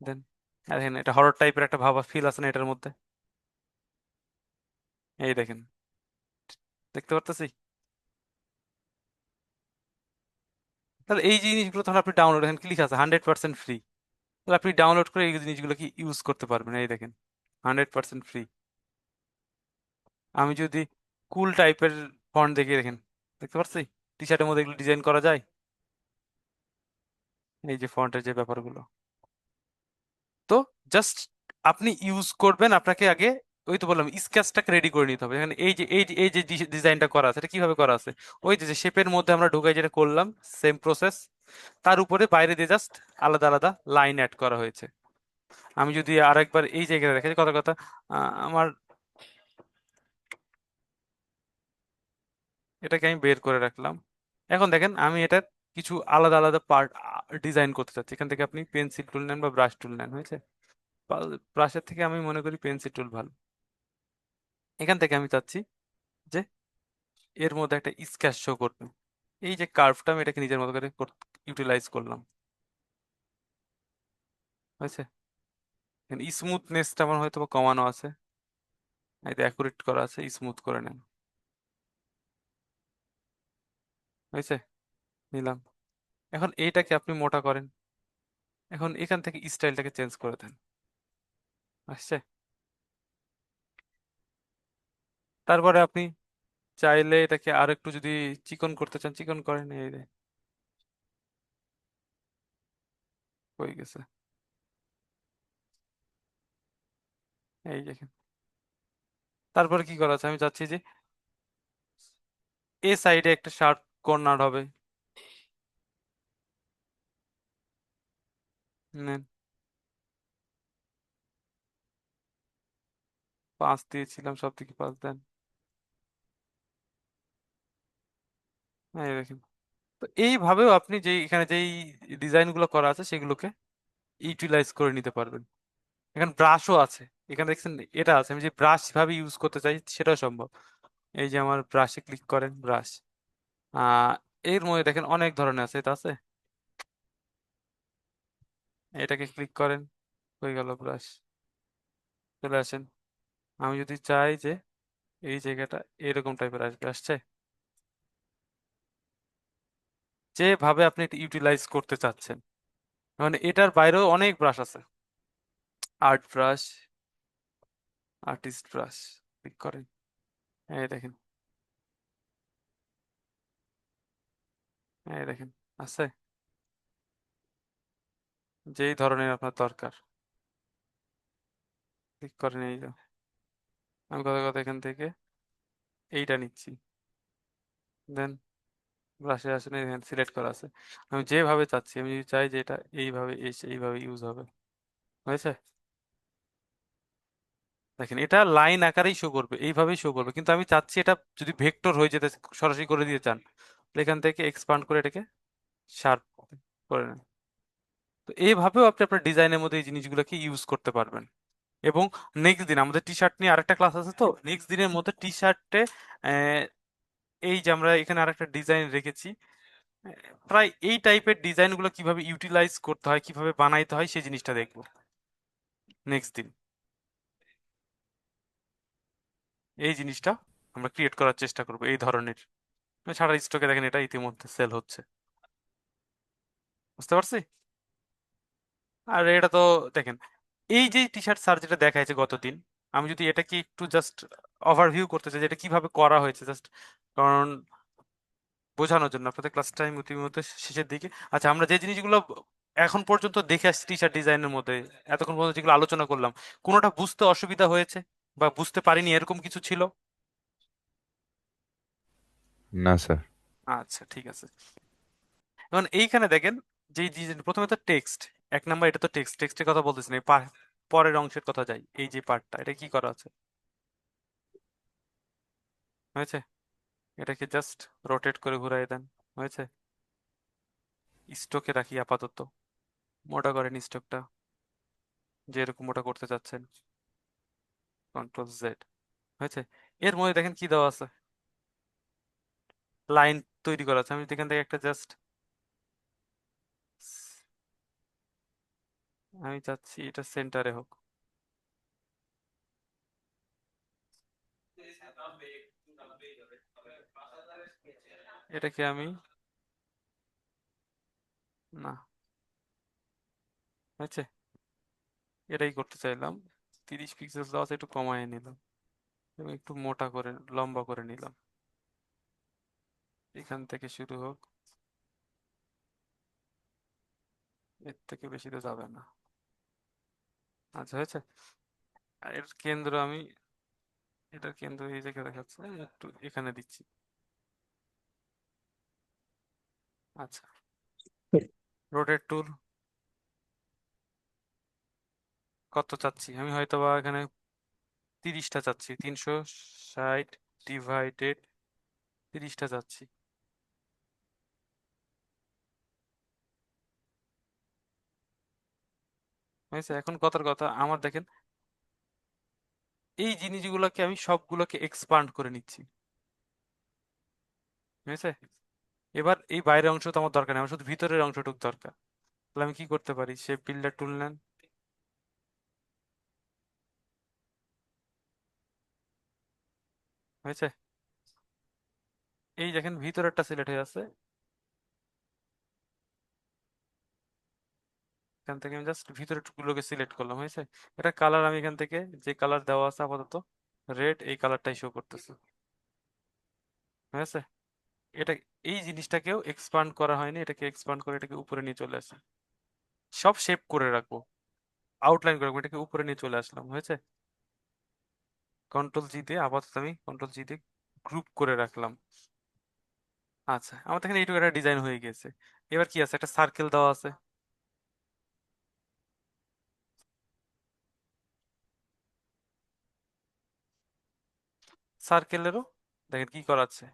দেন দেখেন এটা হরর টাইপের একটা ভাব ফিল আছে না এটার মধ্যে, এই দেখেন দেখতে পারতেছি। তাহলে এই জিনিসগুলো তখন আপনি ডাউনলোড, এখানে ক্লিক আছে 100% ফ্রি, তাহলে আপনি ডাউনলোড করে এই জিনিসগুলোকে ইউজ করতে পারবেন। এই দেখেন 100% ফ্রি। আমি যদি কুল টাইপের ফন্ট দেখে, দেখেন দেখতে পাচ্ছি টি শার্টের মধ্যে এগুলো ডিজাইন করা যায়, এই যে ফন্টের যে ব্যাপারগুলো। তো জাস্ট আপনি ইউজ করবেন, আপনাকে আগে ওই তো বললাম স্কেচটাকে রেডি করে নিতে হবে। এখানে এই যে ডিজাইনটা করা আছে এটা কিভাবে করা আছে, ওই যে শেপের মধ্যে আমরা ঢুকাই যেটা করলাম, সেম প্রসেস, তার উপরে বাইরে দিয়ে জাস্ট আলাদা আলাদা লাইন অ্যাড করা হয়েছে। আমি যদি আরেকবার এই জায়গায় দেখি, কথা কথা আমার এটাকে আমি বের করে রাখলাম। এখন দেখেন আমি এটা কিছু আলাদা আলাদা পার্ট ডিজাইন করতে চাচ্ছি। এখান থেকে আপনি পেন্সিল টুল নেন বা ব্রাশ টুল নেন, হয়েছে। ব্রাশের থেকে আমি মনে করি পেন্সিল টুল ভালো। এখান থেকে আমি চাচ্ছি যে এর মধ্যে একটা স্কেচ শো করবে, এই যে কার্ভটা আমি এটাকে নিজের মতো করে ইউটিলাইজ করলাম, হয়েছে। স্মুথনেসটা আমার হয়তো বা কমানো আছে, এটা অ্যাকুরেট করা আছে, স্মুথ করে নেন, হয়েছে, নিলাম। এখন এইটাকে আপনি মোটা করেন, এখন এখান থেকে স্টাইলটাকে চেঞ্জ করে দেন, আসছে। তারপরে আপনি চাইলে এটাকে আর একটু যদি চিকন করতে চান চিকন করেন, এই যে হয়ে গেছে, এই দেখেন। তারপরে কি করা আছে, আমি চাচ্ছি যে এ সাইডে একটা শার্প কর্নার হবে, নেন 5 দিয়েছিলাম, সব থেকে 5 দেন, এই দেখেন। তো এইভাবেও আপনি যে এখানে যেই ডিজাইন গুলো করা আছে সেগুলোকে ইউটিলাইজ করে নিতে পারবেন। এখানে ব্রাশও আছে, এখানে দেখছেন এটা আছে, আমি যে ব্রাশ ভাবে ইউজ করতে চাই সেটাও সম্ভব। এই যে আমার ব্রাশে ক্লিক করেন, ব্রাশ আহ এর মধ্যে দেখেন অনেক ধরনের আছে, এটা আছে, এটাকে ক্লিক করেন, হয়ে গেল ব্রাশ, চলে আসেন। আমি যদি চাই যে এই জায়গাটা এরকম টাইপের আসবে, আসছে, যেভাবে আপনি এটা ইউটিলাইজ করতে চাচ্ছেন। মানে এটার বাইরেও অনেক ব্রাশ আছে, art brush, artist brush, click করেন, এই দেখেন, এই দেখেন আছে, যেই ধরনের আপনার দরকার ক্লিক করেন, এই যে আমি কথা কথা এখান থেকে এইটা নিচ্ছি, দেন ব্রাশে আসেন, এখানে সিলেক্ট করা আছে, আমি যেভাবে চাচ্ছি, আমি যদি চাই যে এটা এইভাবে এইভাবে ইউজ হবে, হয়েছে। দেখেন এটা লাইন আকারেই শো করবে, এইভাবেই শো করবে, কিন্তু আমি চাচ্ছি এটা যদি ভেক্টর হয়ে যেতে সরাসরি করে দিতে চান, তাহলে এখান থেকে এক্সপান্ড করে এটাকে শার্প করে নেন। তো এইভাবেও আপনি আপনার ডিজাইনের মধ্যে এই জিনিসগুলোকে ইউজ করতে পারবেন। এবং নেক্সট দিন আমাদের টি শার্ট নিয়ে আরেকটা ক্লাস আছে, তো নেক্সট দিনের মধ্যে টি শার্টে এই যে আমরা এখানে আরেকটা ডিজাইন রেখেছি, আহ, প্রায় এই টাইপের ডিজাইনগুলো কিভাবে ইউটিলাইজ করতে হয়, কিভাবে বানাইতে হয় সেই জিনিসটা দেখবো নেক্সট দিন। এই জিনিসটা আমরা ক্রিয়েট করার চেষ্টা করবো এই ধরনের, সারা স্টকে দেখেন এটা ইতিমধ্যে সেল হচ্ছে, বুঝতে পারছি। আর এটা তো দেখেন এই যে টি শার্ট স্যার যেটা দেখাইছে গতদিন, আমি যদি এটাকে একটু জাস্ট ওভারভিউ করতে চাই যে এটা কিভাবে করা হয়েছে, জাস্ট কারণ বোঝানোর জন্য আপনাদের ক্লাস টাইম ইতিমধ্যে শেষের দিকে। আচ্ছা, আমরা যে জিনিসগুলো এখন পর্যন্ত দেখে আসছি টি শার্ট ডিজাইনের মধ্যে, এতক্ষণ পর্যন্ত যেগুলো আলোচনা করলাম, কোনোটা বুঝতে অসুবিধা হয়েছে বা বুঝতে পারিনি এরকম কিছু ছিল? না স্যার। আচ্ছা ঠিক আছে। এখন এইখানে দেখেন যে প্রথমে তো টেক্সট, এক নাম্বার এটা তো টেক্সটের কথা বলতেছি না, পরের অংশের কথা যাই, এই যে পার্টটা এটা কি করা আছে হয়েছে, এটাকে জাস্ট রোটেট করে ঘুরাই দেন, হয়েছে। স্টকে রাখি আপাতত, মোটা করেন স্টকটা যেরকম মোটা করতে চাচ্ছেন, কন্ট্রোল জেড, হয়েছে। এর মধ্যে দেখেন কি দেওয়া আছে, লাইন তৈরি করা আছে, আমি এখান থেকে একটা জাস্ট, আমি চাচ্ছি এটা সেন্টারে হোক, এটাকে আমি, না, হয়েছে, এটাই করতে চাইলাম। 30 পিক্সেল দেওয়া আছে, একটু কমায় নিলাম এবং একটু মোটা করে লম্বা করে নিলাম, এখান থেকে শুরু হোক, এর থেকে বেশি তো যাবে না। আচ্ছা হয়েছে। আর এর কেন্দ্র আমি, এটার কেন্দ্র এই জায়গায় দেখাচ্ছে, একটু এখানে দিচ্ছি। আচ্ছা, রোটেট টুল কত চাচ্ছি আমি, হয়তো বা এখানে 30টা চাচ্ছি, 360 ডিভাইডেড 30টা চাচ্ছি, হয়েছে। এখন কথার কথা আমার দেখেন, এই জিনিসগুলোকে আমি সবগুলোকে এক্সপান্ড করে নিচ্ছি, হয়েছে। এবার এই বাইরের অংশ তো আমার দরকার নেই, আমার শুধু ভিতরের অংশটুকু দরকার। তাহলে আমি কি করতে পারি, শেপ বিল্ডার টুল নেন, হয়েছে। এই দেখেন ভিতরেরটা সিলেক্ট হয়ে আছে, এখান থেকে আমি জাস্ট ভিতরের গুলোকে সিলেক্ট করলাম, হয়েছে। এটা কালার আমি এখান থেকে যে কালার দেওয়া আছে আপাতত রেড, এই কালারটাই শো করতেছে, হয়েছে। এটা, এই জিনিসটাকেও এক্সপান্ড করা হয়নি, এটাকে এক্সপান্ড করে এটাকে উপরে নিয়ে চলে আসি, সব শেপ করে রাখবো, আউটলাইন করে রাখবো, এটাকে উপরে নিয়ে চলে আসলাম, হয়েছে। কন্ট্রোল জি দিয়ে আপাতত আমি কন্ট্রোল জি দিয়ে গ্রুপ করে রাখলাম। আচ্ছা, আমার এখানে এইটুকু একটা ডিজাইন হয়ে গেছে। এবার কি আছে, একটা সার্কেল দেওয়া আছে, সার্কেলেরও দেখেন কি করা আছে,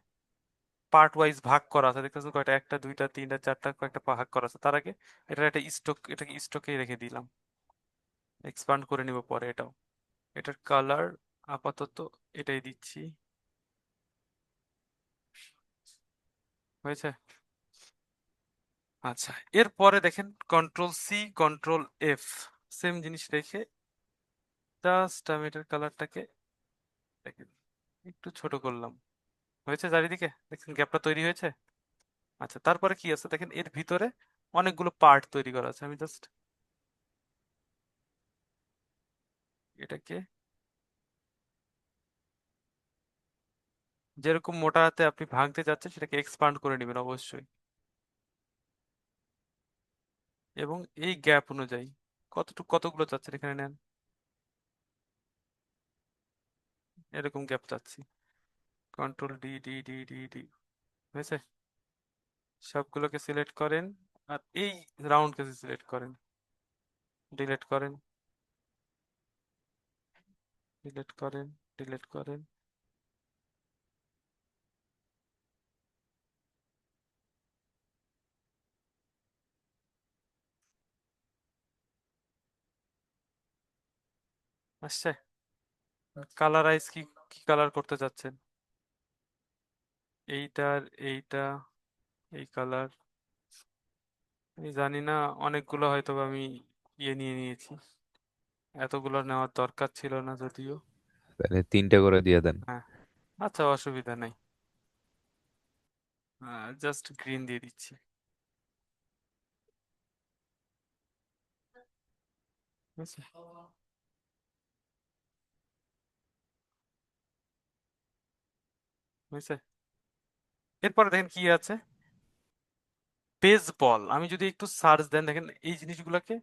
পার্ট ওয়াইজ ভাগ করা আছে, দেখতেছো কয়টা, একটা দুইটা তিনটা চারটা কয়েকটা ভাগ করা আছে। তার আগে এটার একটা স্টক, এটাকে স্টকে রেখে দিলাম, এক্সপান্ড করে নিব পরে এটাও। এটার কালার আপাতত এটাই দিচ্ছি, হয়েছে। আচ্ছা, এরপরে দেখেন control C control F, same জিনিস রেখে জাস্ট আমি এটার কালারটাকে দেখেন একটু ছোট করলাম, হয়েছে। চারিদিকে দেখেন গ্যাপটা তৈরি হয়েছে। আচ্ছা, তারপরে কি আছে দেখেন, এর ভিতরে অনেকগুলো পার্ট তৈরি করা আছে, আমি জাস্ট এটাকে যেরকম মোটা হাতে আপনি ভাঙতে যাচ্ছেন সেটাকে এক্সপান্ড করে নেবেন অবশ্যই, এবং এই গ্যাপ অনুযায়ী কতগুলো চাচ্ছেন এখানে নেন, এরকম গ্যাপ চাচ্ছি, control D D D D D, হয়েছে। সবগুলোকে সিলেক্ট করেন, আর এই রাউন্ড কেসে সিলেক্ট করেন, ডিলিট করেন, ডিলিট করেন, ডিলিট করেন, আসছে। কালারাইজ কি, কি কালার করতে চাচ্ছেন, এইটার এইটা, এই কালার, আমি জানি না, অনেকগুলো হয়তো বা আমি ইয়ে নিয়ে নিয়েছি, এতগুলো নেওয়ার দরকার ছিল না যদিও। তাহলে 3টে করে দিয়ে দেন। হ্যাঁ, আচ্ছা অসুবিধা নেই, জাস্ট গ্রিন দিয়ে দিচ্ছি, বুঝছে? বুঝছে? এরপরে দেখেন কি আছে, বেসবল আমি যদি একটু সার্চ দেন, দেখেন এই জিনিসগুলোকে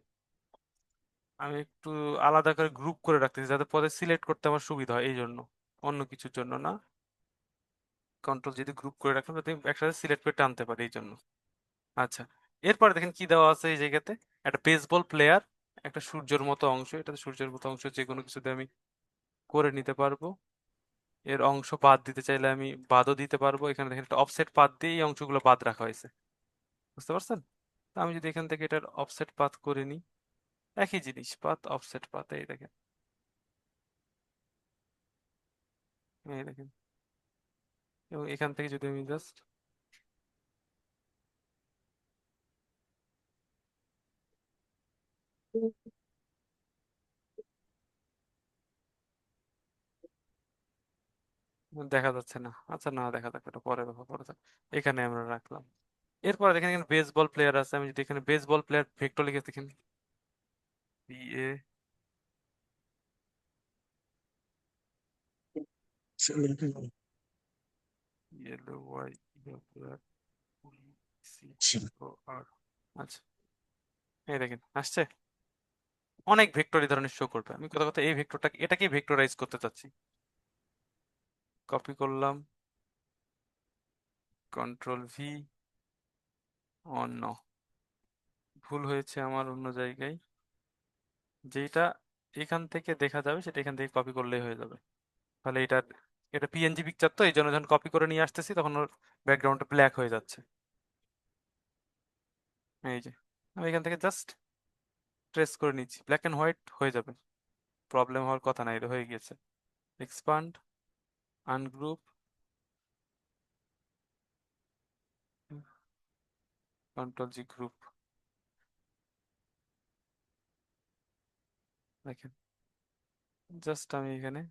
আমি একটু আলাদা করে গ্রুপ করে রাখতেছি যাতে পরে সিলেক্ট করতে আমার সুবিধা হয়, এই জন্য, অন্য কিছুর জন্য না। কন্ট্রোল যদি গ্রুপ করে রাখেন যাতে একসাথে সিলেক্ট করে টানতে পারি, এই জন্য। আচ্ছা, এরপরে দেখেন কি দেওয়া আছে এই জায়গাতে, একটা বেসবল প্লেয়ার, একটা সূর্যের মতো অংশ, এটাতে সূর্যের মতো অংশ যে কোনো কিছুতে আমি করে নিতে পারবো। এর অংশ বাদ দিতে চাইলে আমি বাদও দিতে পারবো। এখানে দেখেন একটা অফসেট পাথ দিয়ে এই অংশগুলো বাদ রাখা হয়েছে, বুঝতে পারছেন? তো আমি যদি এখান থেকে এটার অফসেট পাথ করে নিই, একই জিনিস, পাথ অফসেট পাথ, এই দেখেন, এই দেখেন। এবং এখান থেকে যদি আমি জাস্ট দেখা যাচ্ছে না, আচ্ছা না দেখা যাক, এটা পরে ব্যবহার করা যাক। এখানে আমরা রাখলাম। এরপরে দেখেন এখানে বেসবল প্লেয়ার আছে, আমি যদি এখানে বেসবল প্লেয়ার ভেক্টর লিখে দেখেন, B A L Y C ও আর। আচ্ছা, এই দেখেন আসছে, অনেক ভেক্টর এই ধরনের শো করবে। আমি কথা কথা এই ভেক্টরটাকে এটাকে ভেক্টরাইজ করতে চাচ্ছি, কপি করলাম, কন্ট্রোল ভি, অন্য, ভুল হয়েছে আমার অন্য জায়গায়, যেটা এখান থেকে দেখা যাবে সেটা এখান থেকে কপি করলেই হয়ে যাবে। তাহলে এটা পিএনজি পিকচার, তো এই জন্য যখন কপি করে নিয়ে আসতেছি তখন ওর ব্যাকগ্রাউন্ডটা ব্ল্যাক হয়ে যাচ্ছে। এই যে আমি এখান থেকে জাস্ট ট্রেস করে নিচ্ছি, ব্ল্যাক এন্ড হোয়াইট হয়ে যাবে, প্রবলেম হওয়ার কথা নাই, এটা হয়ে গিয়েছে। এক্সপান্ড, আনগ্রুপ, কন্ট্রোল জি গ্রুপ, দেখেন জাস্ট আমি এখানে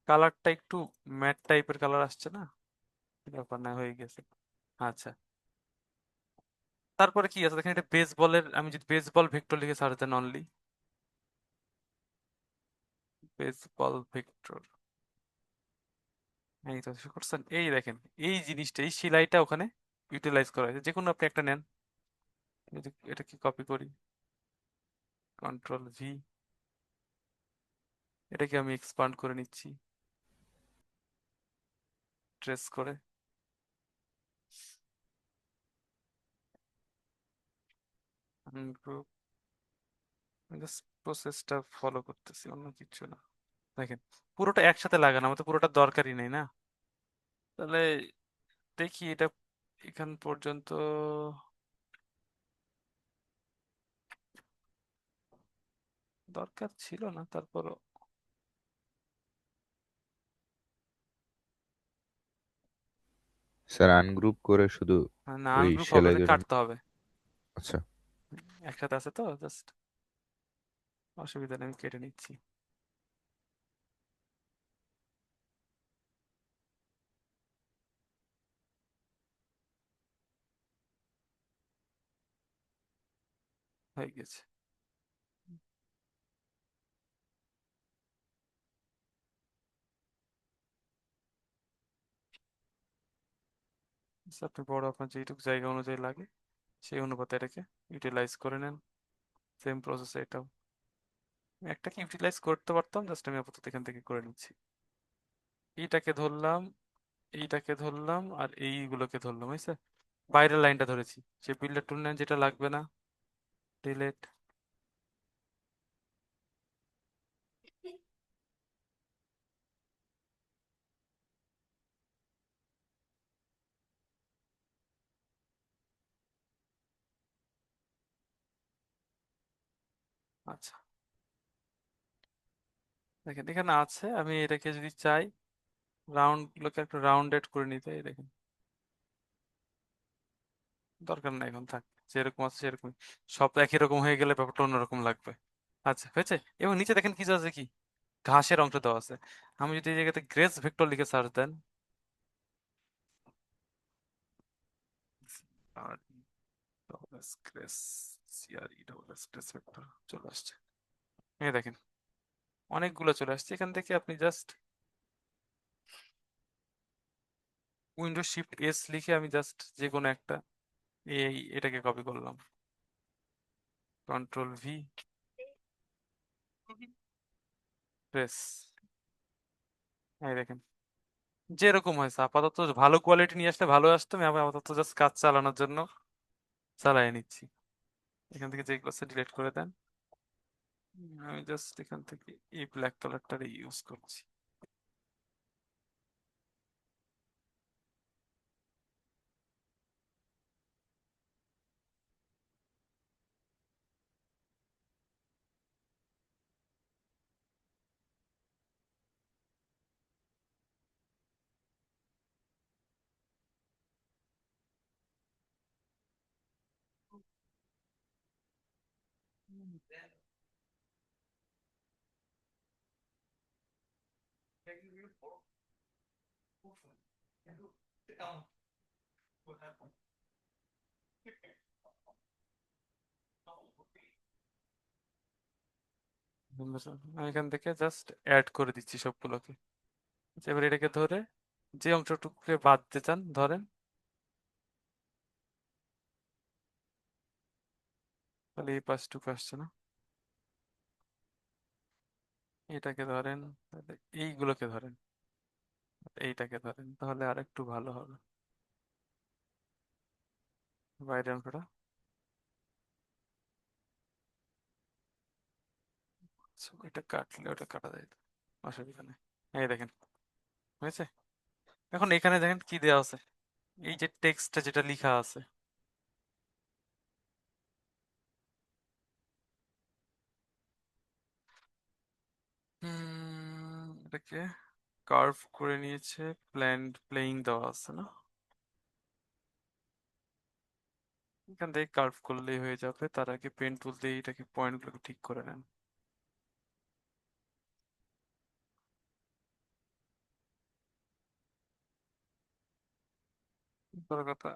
কালারটা একটু ম্যাট টাইপের কালার আসছে না, ব্যাপার না, হয়ে গেছে। আচ্ছা, তারপরে কি আছে দেখেন, এটা বেসবলের, আমি যদি বেসবল ভেক্টর লিখে সার্চ দেন, অনলি বেসবল ভেক্টর, এই তো করছেন, এই দেখেন এই জিনিসটা, এই সেলাইটা ওখানে ইউটিলাইজ করা হয়েছে। যে কোনো আপনি একটা নেন, এটাকে কপি করি, কন্ট্রোল ভি, এটাকে আমি এক্সপান্ড করে নিচ্ছি, ট্রেস করে, গ্রুপ, জাস্ট প্রসেসটা ফলো করতেছি, অন্য কিছু না। দেখেন পুরোটা একসাথে লাগানো, আমার তো পুরোটা দরকারই নেই না। তাহলে দেখি এটা এখান পর্যন্ত দরকার ছিল না, তারপরও স্যার আনগ্রুপ করে শুধু না, ওই আনগ্রুপ হবে সেলাই না, করে। কাটতে হবে। আচ্ছা, একসাথে আছে তো, জাস্ট অসুবিধা নেই, আমি কেটে নিচ্ছি। হয়ে গেছে। আচ্ছা, আপনি বড় আপনার যেইটুকু জায়গা অনুযায়ী লাগে সেই অনুপাতে এটাকে ইউটিলাইজ করে নেন। সেম প্রসেস এটাও, আমি একটাকে ইউটিলাইজ করতে পারতাম, জাস্ট আমি আপাতত এখান থেকে করে নিচ্ছি। এইটাকে ধরলাম, এইটাকে ধরলাম, আর এইগুলোকে ধরলাম, হয়েছে। বাইরের লাইনটা ধরেছি, সে বিল্ডার টুল নেন, যেটা লাগবে না ডিলেট। আচ্ছা, দেখেন এখানে আছে, আমি এটাকে যদি চাই রাউন্ড গুলোকে একটু রাউন্ডেড করে নিতে, এই দেখেন দরকার নাই, এখন থাক যেরকম আছে সেরকম, সব একই রকম হয়ে গেলে ব্যাপারটা অন্যরকম লাগবে। আচ্ছা হয়েছে। এবং নিচে দেখেন কিছু আছে, কি ঘাসের অংশ দেওয়া আছে। আমি যদি এই জায়গাতে গ্রেস ভেক্টর লিখে সার্চ দেন, আর grace, C R E double S, grace vector চলে আসছে। এই দেখেন অনেকগুলো চলে আসছে, এখান থেকে আপনি জাস্ট উইন্ডো শিফট এস লিখে আমি জাস্ট যে কোনো একটা এটাকে কপি করলাম, কন্ট্রোল ভি, প্রেস, এই দেখেন যেরকম হয়েছে। আপাতত ভালো কোয়ালিটি নিয়ে আসলে ভালো আসতো, আমি আপাতত জাস্ট কাজ চালানোর জন্য চালিয়ে নিচ্ছি। এখান থেকে যেগুলো আছে ডিলিট করে দেন। আমি জাস্ট এখান থেকে এই ব্ল্যাক কালারটারে ইউজ করছি। আমি এখান থেকে জাস্ট অ্যাড করে দিচ্ছি সবগুলোকে। আচ্ছা, এবার এটাকে ধরে যে অংশটুকুকে বাদ দিতে চান ধরেন, তাহলে এই পাশটুকু আসছে না, এটাকে ধরেন, তাহলে এইগুলোকে ধরেন, এইটাকে ধরেন, তাহলে আর একটু ভালো হবে বাইরের অংশটা। আচ্ছা, এটা কাটলে ওটা কাটা যায়, অসুবিধা নেই। এই দেখেন হয়েছে। এখন এখানে দেখেন কি দেওয়া আছে, এই যে টেক্সটটা যেটা লেখা আছে, এটাকে কার্ভ করে নিয়েছে, প্লেইং দেওয়া আছে না, এখান থেকে কার্ভ করলেই হয়ে যাবে। তার আগে পেন টুল দিয়ে এটাকে পয়েন্টগুলোকে ঠিক করে নেন। বড় কথা,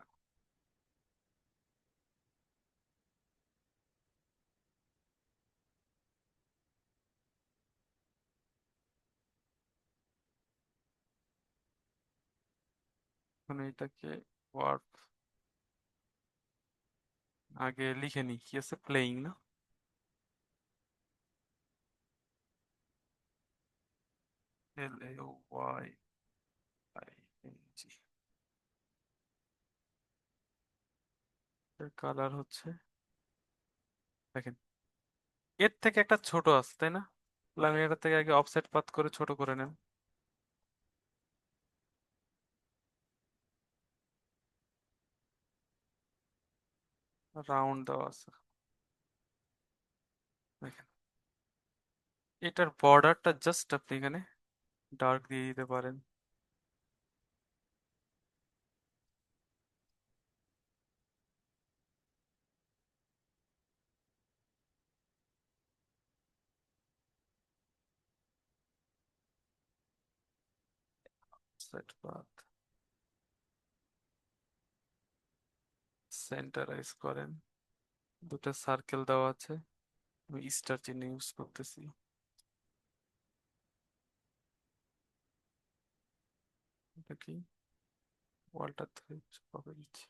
এখন এটাকে ওয়ার্ড আগে লিখে নি, কি আছে প্লেইং না, LAOYING, এর কালার হচ্ছে, দেখেন এর থেকে একটা ছোট আছে তাই না, তাহলে আমি এটা থেকে আগে অফসেট পাথ করে ছোট করে নেন। রাউন্ড দেওয়া আছে, দেখেন এটার বর্ডারটা জাস্ট আপনি এখানে ডার্ক দিয়ে দিতে পারেন। সেট পাথ, সেন্টারাইজ করেন, দুটো সার্কেল দেওয়া আছে, আমি স্টার চিহ্ন ইউজ করতেছি। এটা কি ওয়ালটা ধরে কপি দিচ্ছি।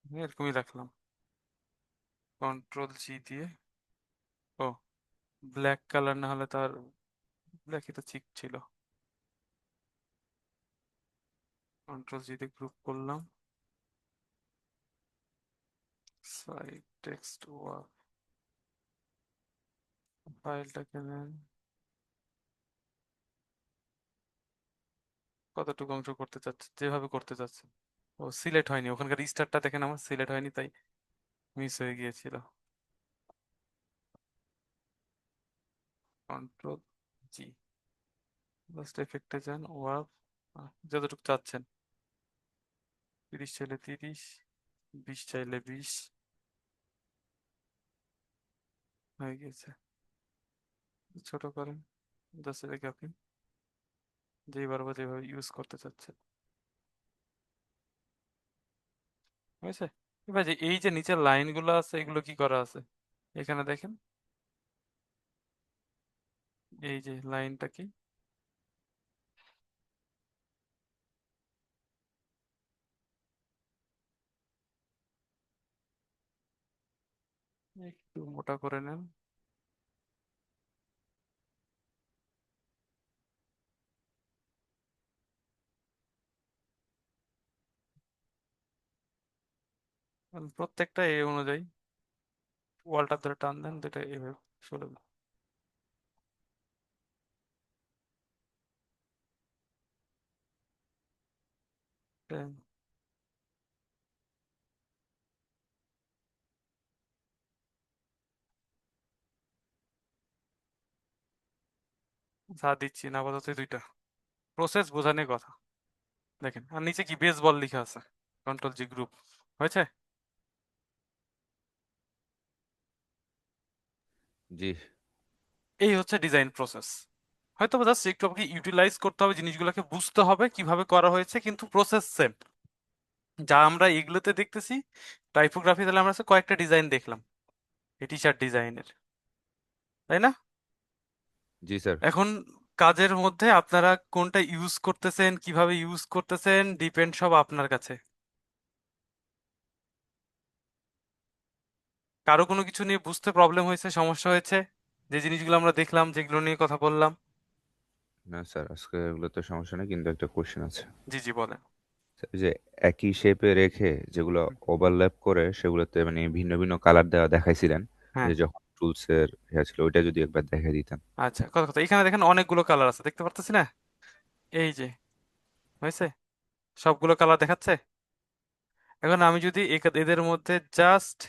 আমি এরকমই রাখলাম, কন্ট্রোল জি দিয়ে। ও, ব্ল্যাক কালার না হলে তার, ব্ল্যাকই তো ঠিক ছিল, কন্ট্রোল জি দিয়ে গ্রুপ করলাম, সাইড টেক্সট ওয়ার্ক, ফাইলটাকে নেন, কতটুকু অংশ করতে চাচ্ছে, যেভাবে করতে চাচ্ছে। ও সিলেক্ট হয়নি, ওখানকার স্টারটা দেখেন আমার সিলেক্ট হয়নি, তাই মিস হয়ে গিয়েছিল। কন্ট্রোল জি, জাস্ট এফেক্টে যান, ওয়ার্ক যতটুকু চাচ্ছেন, 30 চাইলে 30, 20 চাইলে 20, হয়ে গেছে। ছোট করেন, জাস্ট এটাকে আপনি যেভাবে যেভাবে ইউজ করতে চাচ্ছেন, বুঝছে? এবার যে এই যে নিচের লাইনগুলো আছে এগুলো কি করা আছে এখানে দেখেন, এই যে লাইনটা কি, একটু মোটা করে নেন। প্রত্যেকটা এই অনুযায়ী ওয়ালটা ধরে টান দেন, যেটা এভাবে সরে দেন। যা দিচ্ছি না আপাতত এই দুইটা প্রসেস বোঝানোর কথা। দেখেন আর নিচে কি বেসবল লেখা আছে, কন্ট্রোল জি গ্রুপ হয়েছে। জি এই হচ্ছে ডিজাইন প্রসেস। হয়তো জাস্ট একটু আপনাকে ইউটিলাইজ করতে হবে, জিনিসগুলোকে বুঝতে হবে কিভাবে করা হয়েছে, কিন্তু প্রসেস সেম। যা আমরা এগুলোতে দেখতেছি টাইপোগ্রাফি, তাহলে আমরা কয়েকটা ডিজাইন দেখলাম এই টি শার্ট ডিজাইনের, তাই না? জি স্যার। এখন কাজের মধ্যে আপনারা কোনটা ইউজ করতেছেন, কিভাবে ইউজ করতেছেন, ডিপেন্ড সব আপনার কাছে। কারো কোনো কিছু নিয়ে বুঝতে প্রবলেম হয়েছে, সমস্যা হয়েছে, যে জিনিসগুলো আমরা দেখলাম, যেগুলো নিয়ে কথা বললাম? না স্যার, আজকে এগুলো তো সমস্যা নেই, কিন্তু একটা কোশ্চেন আছে। জি জি বলেন। এই যে একই শেপে রেখে যেগুলো ওভারল্যাপ করে সেগুলোতে মানে ভিন্ন ভিন্ন কালার দেওয়া দেখাইছিলেন, হ্যাঁ, যে যখন টুলস এর ইয়া ছিল, ওইটা যদি একবার দেখাই দিতেন। আচ্ছা, কথা কথা এখানে দেখেন অনেকগুলো কালার আছে, দেখতে পারতেছি না? এই যে হয়েছে, সবগুলো কালার দেখাচ্ছে। এখন আমি যদি এদের মধ্যে জাস্ট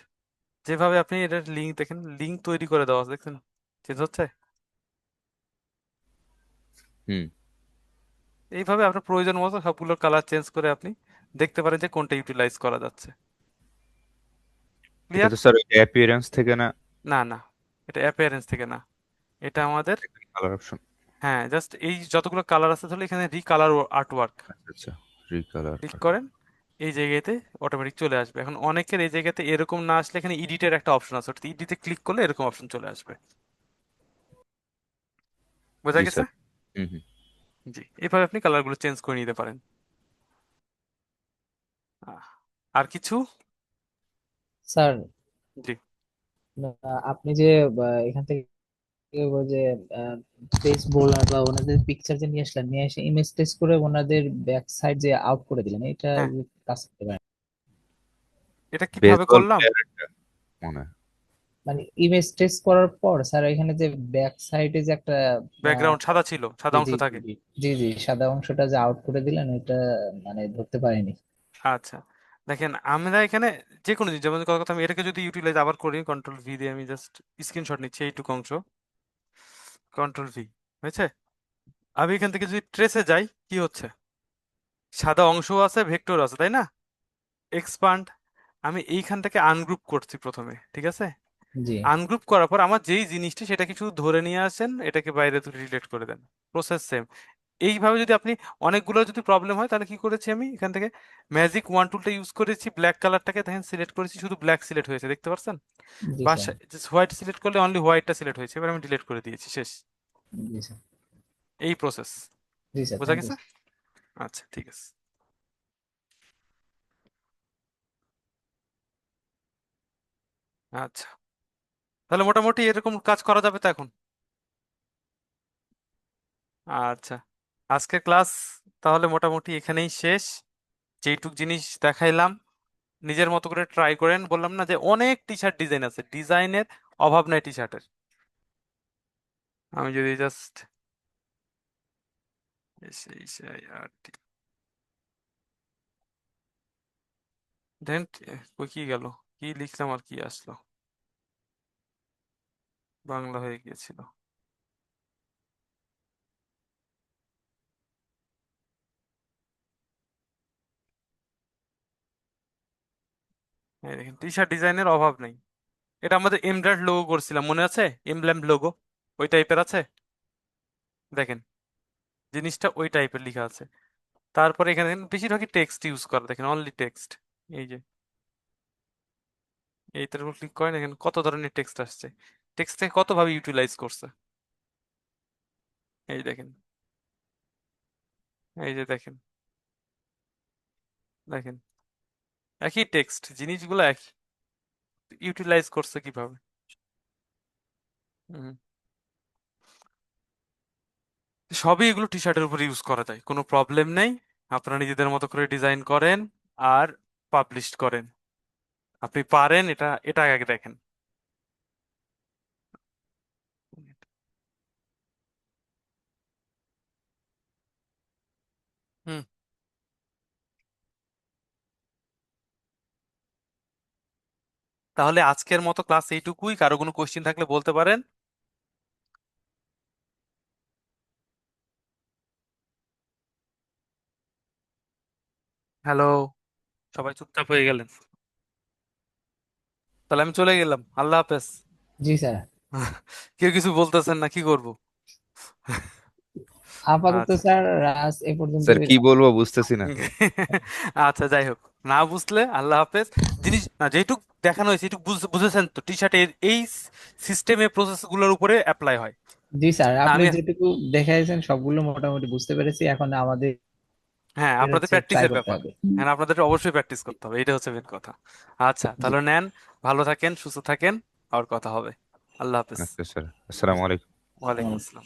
যেভাবে আপনি এটার লিঙ্ক দেখেন, লিঙ্ক তৈরি করে দেওয়া আছে, দেখছেন চেঞ্জ হচ্ছে? হুম। এইভাবে আপনার প্রয়োজন মতো সবগুলো কালার চেঞ্জ করে আপনি দেখতে পারেন যে কোনটা ইউটিলাইজ করা যাচ্ছে। এটা ক্লিয়ার? তো স্যার অ্যাপিয়ারেন্স থেকে না? না না, এটা অ্যাপিয়ারেন্স থেকে না, এটা আমাদের, কালার অপশন। হ্যাঁ জাস্ট এই যতগুলো কালার আছে তাহলে এখানে রিকালার আর্টওয়ার্ক আচ্ছা আচ্ছা, রিকালার। ক্লিক করেন, এই জায়গাতে অটোমেটিক চলে আসবে। এখন অনেকের এই জায়গাতে এরকম না আসলে এখানে এডিটের একটা অপশন আছে, ওটাতে এডিটে ক্লিক করলে এরকম অপশন চলে আসবে। বোঝা জি গেছে? স্যার। হুম হুম। জি, এইভাবে আপনি কালারগুলো চেঞ্জ করে নিতে পারেন। আহ, আর কিছু? স্যার জি আপনি যে এখান থেকে ওই যে পেজ বোলার বা ওনাদের পিকচার যে নিয়ে আসলেন, নিয়ে এসে ইমেজ টেস্ট করে ওনাদের ব্যাক সাইড যে আউট করে দিলেন, এটা হ্যাঁ, কাজ করতে পারেন? এটা কিভাবে বেসবল করলাম? প্লেয়ারটা মনে হয়। মানে ইমেজ টেস্ট করার পর স্যার এখানে যে ব্যাক সাইডে যে একটা আহ, ব্যাকগ্রাউন্ড সাদা ছিল, সাদা জি অংশ জি জি থাকে। জি জি জি, সাদা অংশটা যে আউট করে দিলেন ওইটা মানে ধরতে পারিনি। আচ্ছা, দেখেন আমরা এখানে যে কোনো জিনিস, যেমন কথা কথা আমি এটাকে যদি ইউটিলাইজ আবার করি, কন্ট্রোল ভি দিয়ে আমি জাস্ট স্ক্রিনশট নিচ্ছি এইটুকু অংশ, কন্ট্রোল ভি হয়েছে। আমি এখান থেকে যদি ট্রেসে যাই, কি হচ্ছে, সাদা অংশ আছে, ভেক্টর আছে, তাই না? এক্সপান্ড, আমি এইখান থেকে আনগ্রুপ করছি প্রথমে, ঠিক আছে? জি আনগ্রুপ করার পর আমার যেই জিনিসটি সেটা কিছু ধরে নিয়ে আসেন, এটাকে বাইরে রিলেট করে দেন, প্রসেস সেম। এইভাবে যদি আপনি অনেকগুলো যদি প্রবলেম হয়, তাহলে কি করেছি আমি এখান থেকে ম্যাজিক ওয়ান টুলটা ইউজ করেছি, ব্ল্যাক কালারটাকে দেখেন সিলেক্ট করেছি, শুধু ব্ল্যাক সিলেক্ট হয়েছে, দেখতে পাচ্ছেন? জি বা স্যার। হোয়াইট সিলেক্ট করলে অনলি হোয়াইটটা সিলেক্ট হয়েছে, এবার আমি ডিলিট করে দিয়েছি, শেষ। জি স্যার। এই প্রসেস জি স্যার, বোঝা থ্যাংক ইউ। গেছে? আচ্ছা, ঠিক আছে। আচ্ছা, তাহলে মোটামুটি এরকম কাজ করা যাবে তো এখন? আচ্ছা, আজকের ক্লাস তাহলে মোটামুটি এখানেই শেষ। যেইটুক জিনিস দেখাইলাম নিজের মতো করে ট্রাই করেন। বললাম না যে অনেক টি শার্ট ডিজাইন আছে, ডিজাইনের অভাব নাই টি শার্টের। আমি যদি জাস্ট দেন, কই কি গেল, কি লিখলাম আর কি আসলো, বাংলা হয়ে গিয়েছিল। এই দেখেন টি শার্ট ডিজাইনের অভাব নেই। এটা আমাদের এমব্রাইড লোগো করছিলাম, মনে আছে? এমব্লেম লোগো, ওই টাইপের আছে। দেখেন জিনিসটা ওই টাইপের লেখা আছে। তারপরে এখানে দেখেন বেশিরভাগই টেক্সট ইউজ করা, দেখেন অনলি টেক্সট। এই যে এইটার উপর ক্লিক করেন, এখানে কত ধরনের টেক্সট আসছে, টেক্সট থেকে কত ভাবে ইউটিলাইজ করছে। এই দেখেন, এই যে দেখেন, দেখেন একই টেক্সট, জিনিসগুলো একই, ইউটিলাইজ করছে কিভাবে। হুম। সবই এগুলো টি শার্টের উপর ইউজ করা যায়, কোনো প্রবলেম নেই। আপনারা নিজেদের মতো করে ডিজাইন করেন আর পাবলিশ করেন, আপনি পারেন, এটা এটা আগে দেখেন। হুম। তাহলে আজকের মতো ক্লাস এইটুকুই, কারো কোনো কোশ্চেন থাকলে বলতে পারেন। হ্যালো, সবাই চুপচাপ হয়ে গেলেন, তাহলে আমি চলে গেলাম, আল্লাহ হাফেজ। জি স্যার। কেউ কিছু বলতেছেন না, কি করব? আপাতত আচ্ছা। স্যার রাজ এ স্যার পর্যন্তই কি রাখি। বলবো বুঝতেছি না। আচ্ছা, যাই হোক, না বুঝলে আল্লাহ হাফেজ। জিনিস না যেটুক দেখানো হয়েছে এটুক বুঝেছেন তো, টি শার্টের এই সিস্টেমে প্রসেস গুলোর উপরে অ্যাপ্লাই হয়। জি স্যার, না আপনি আমি, যেটুকু দেখাইছেন সবগুলো মোটামুটি বুঝতে পেরেছি, এখন আমাদের হ্যাঁ আপনাদের হচ্ছে ট্রাই প্র্যাকটিসের করতে ব্যাপার। হবে। হ্যাঁ আপনাদের অবশ্যই প্র্যাকটিস করতে হবে, এটা হচ্ছে মেন কথা। আচ্ছা জি। তাহলে নেন, ভালো থাকেন, সুস্থ থাকেন, আর কথা হবে। আল্লাহ হাফেজ। আচ্ছা স্যার, আসসালামু আলাইকুম। ওয়ালাইকুম আসসালাম।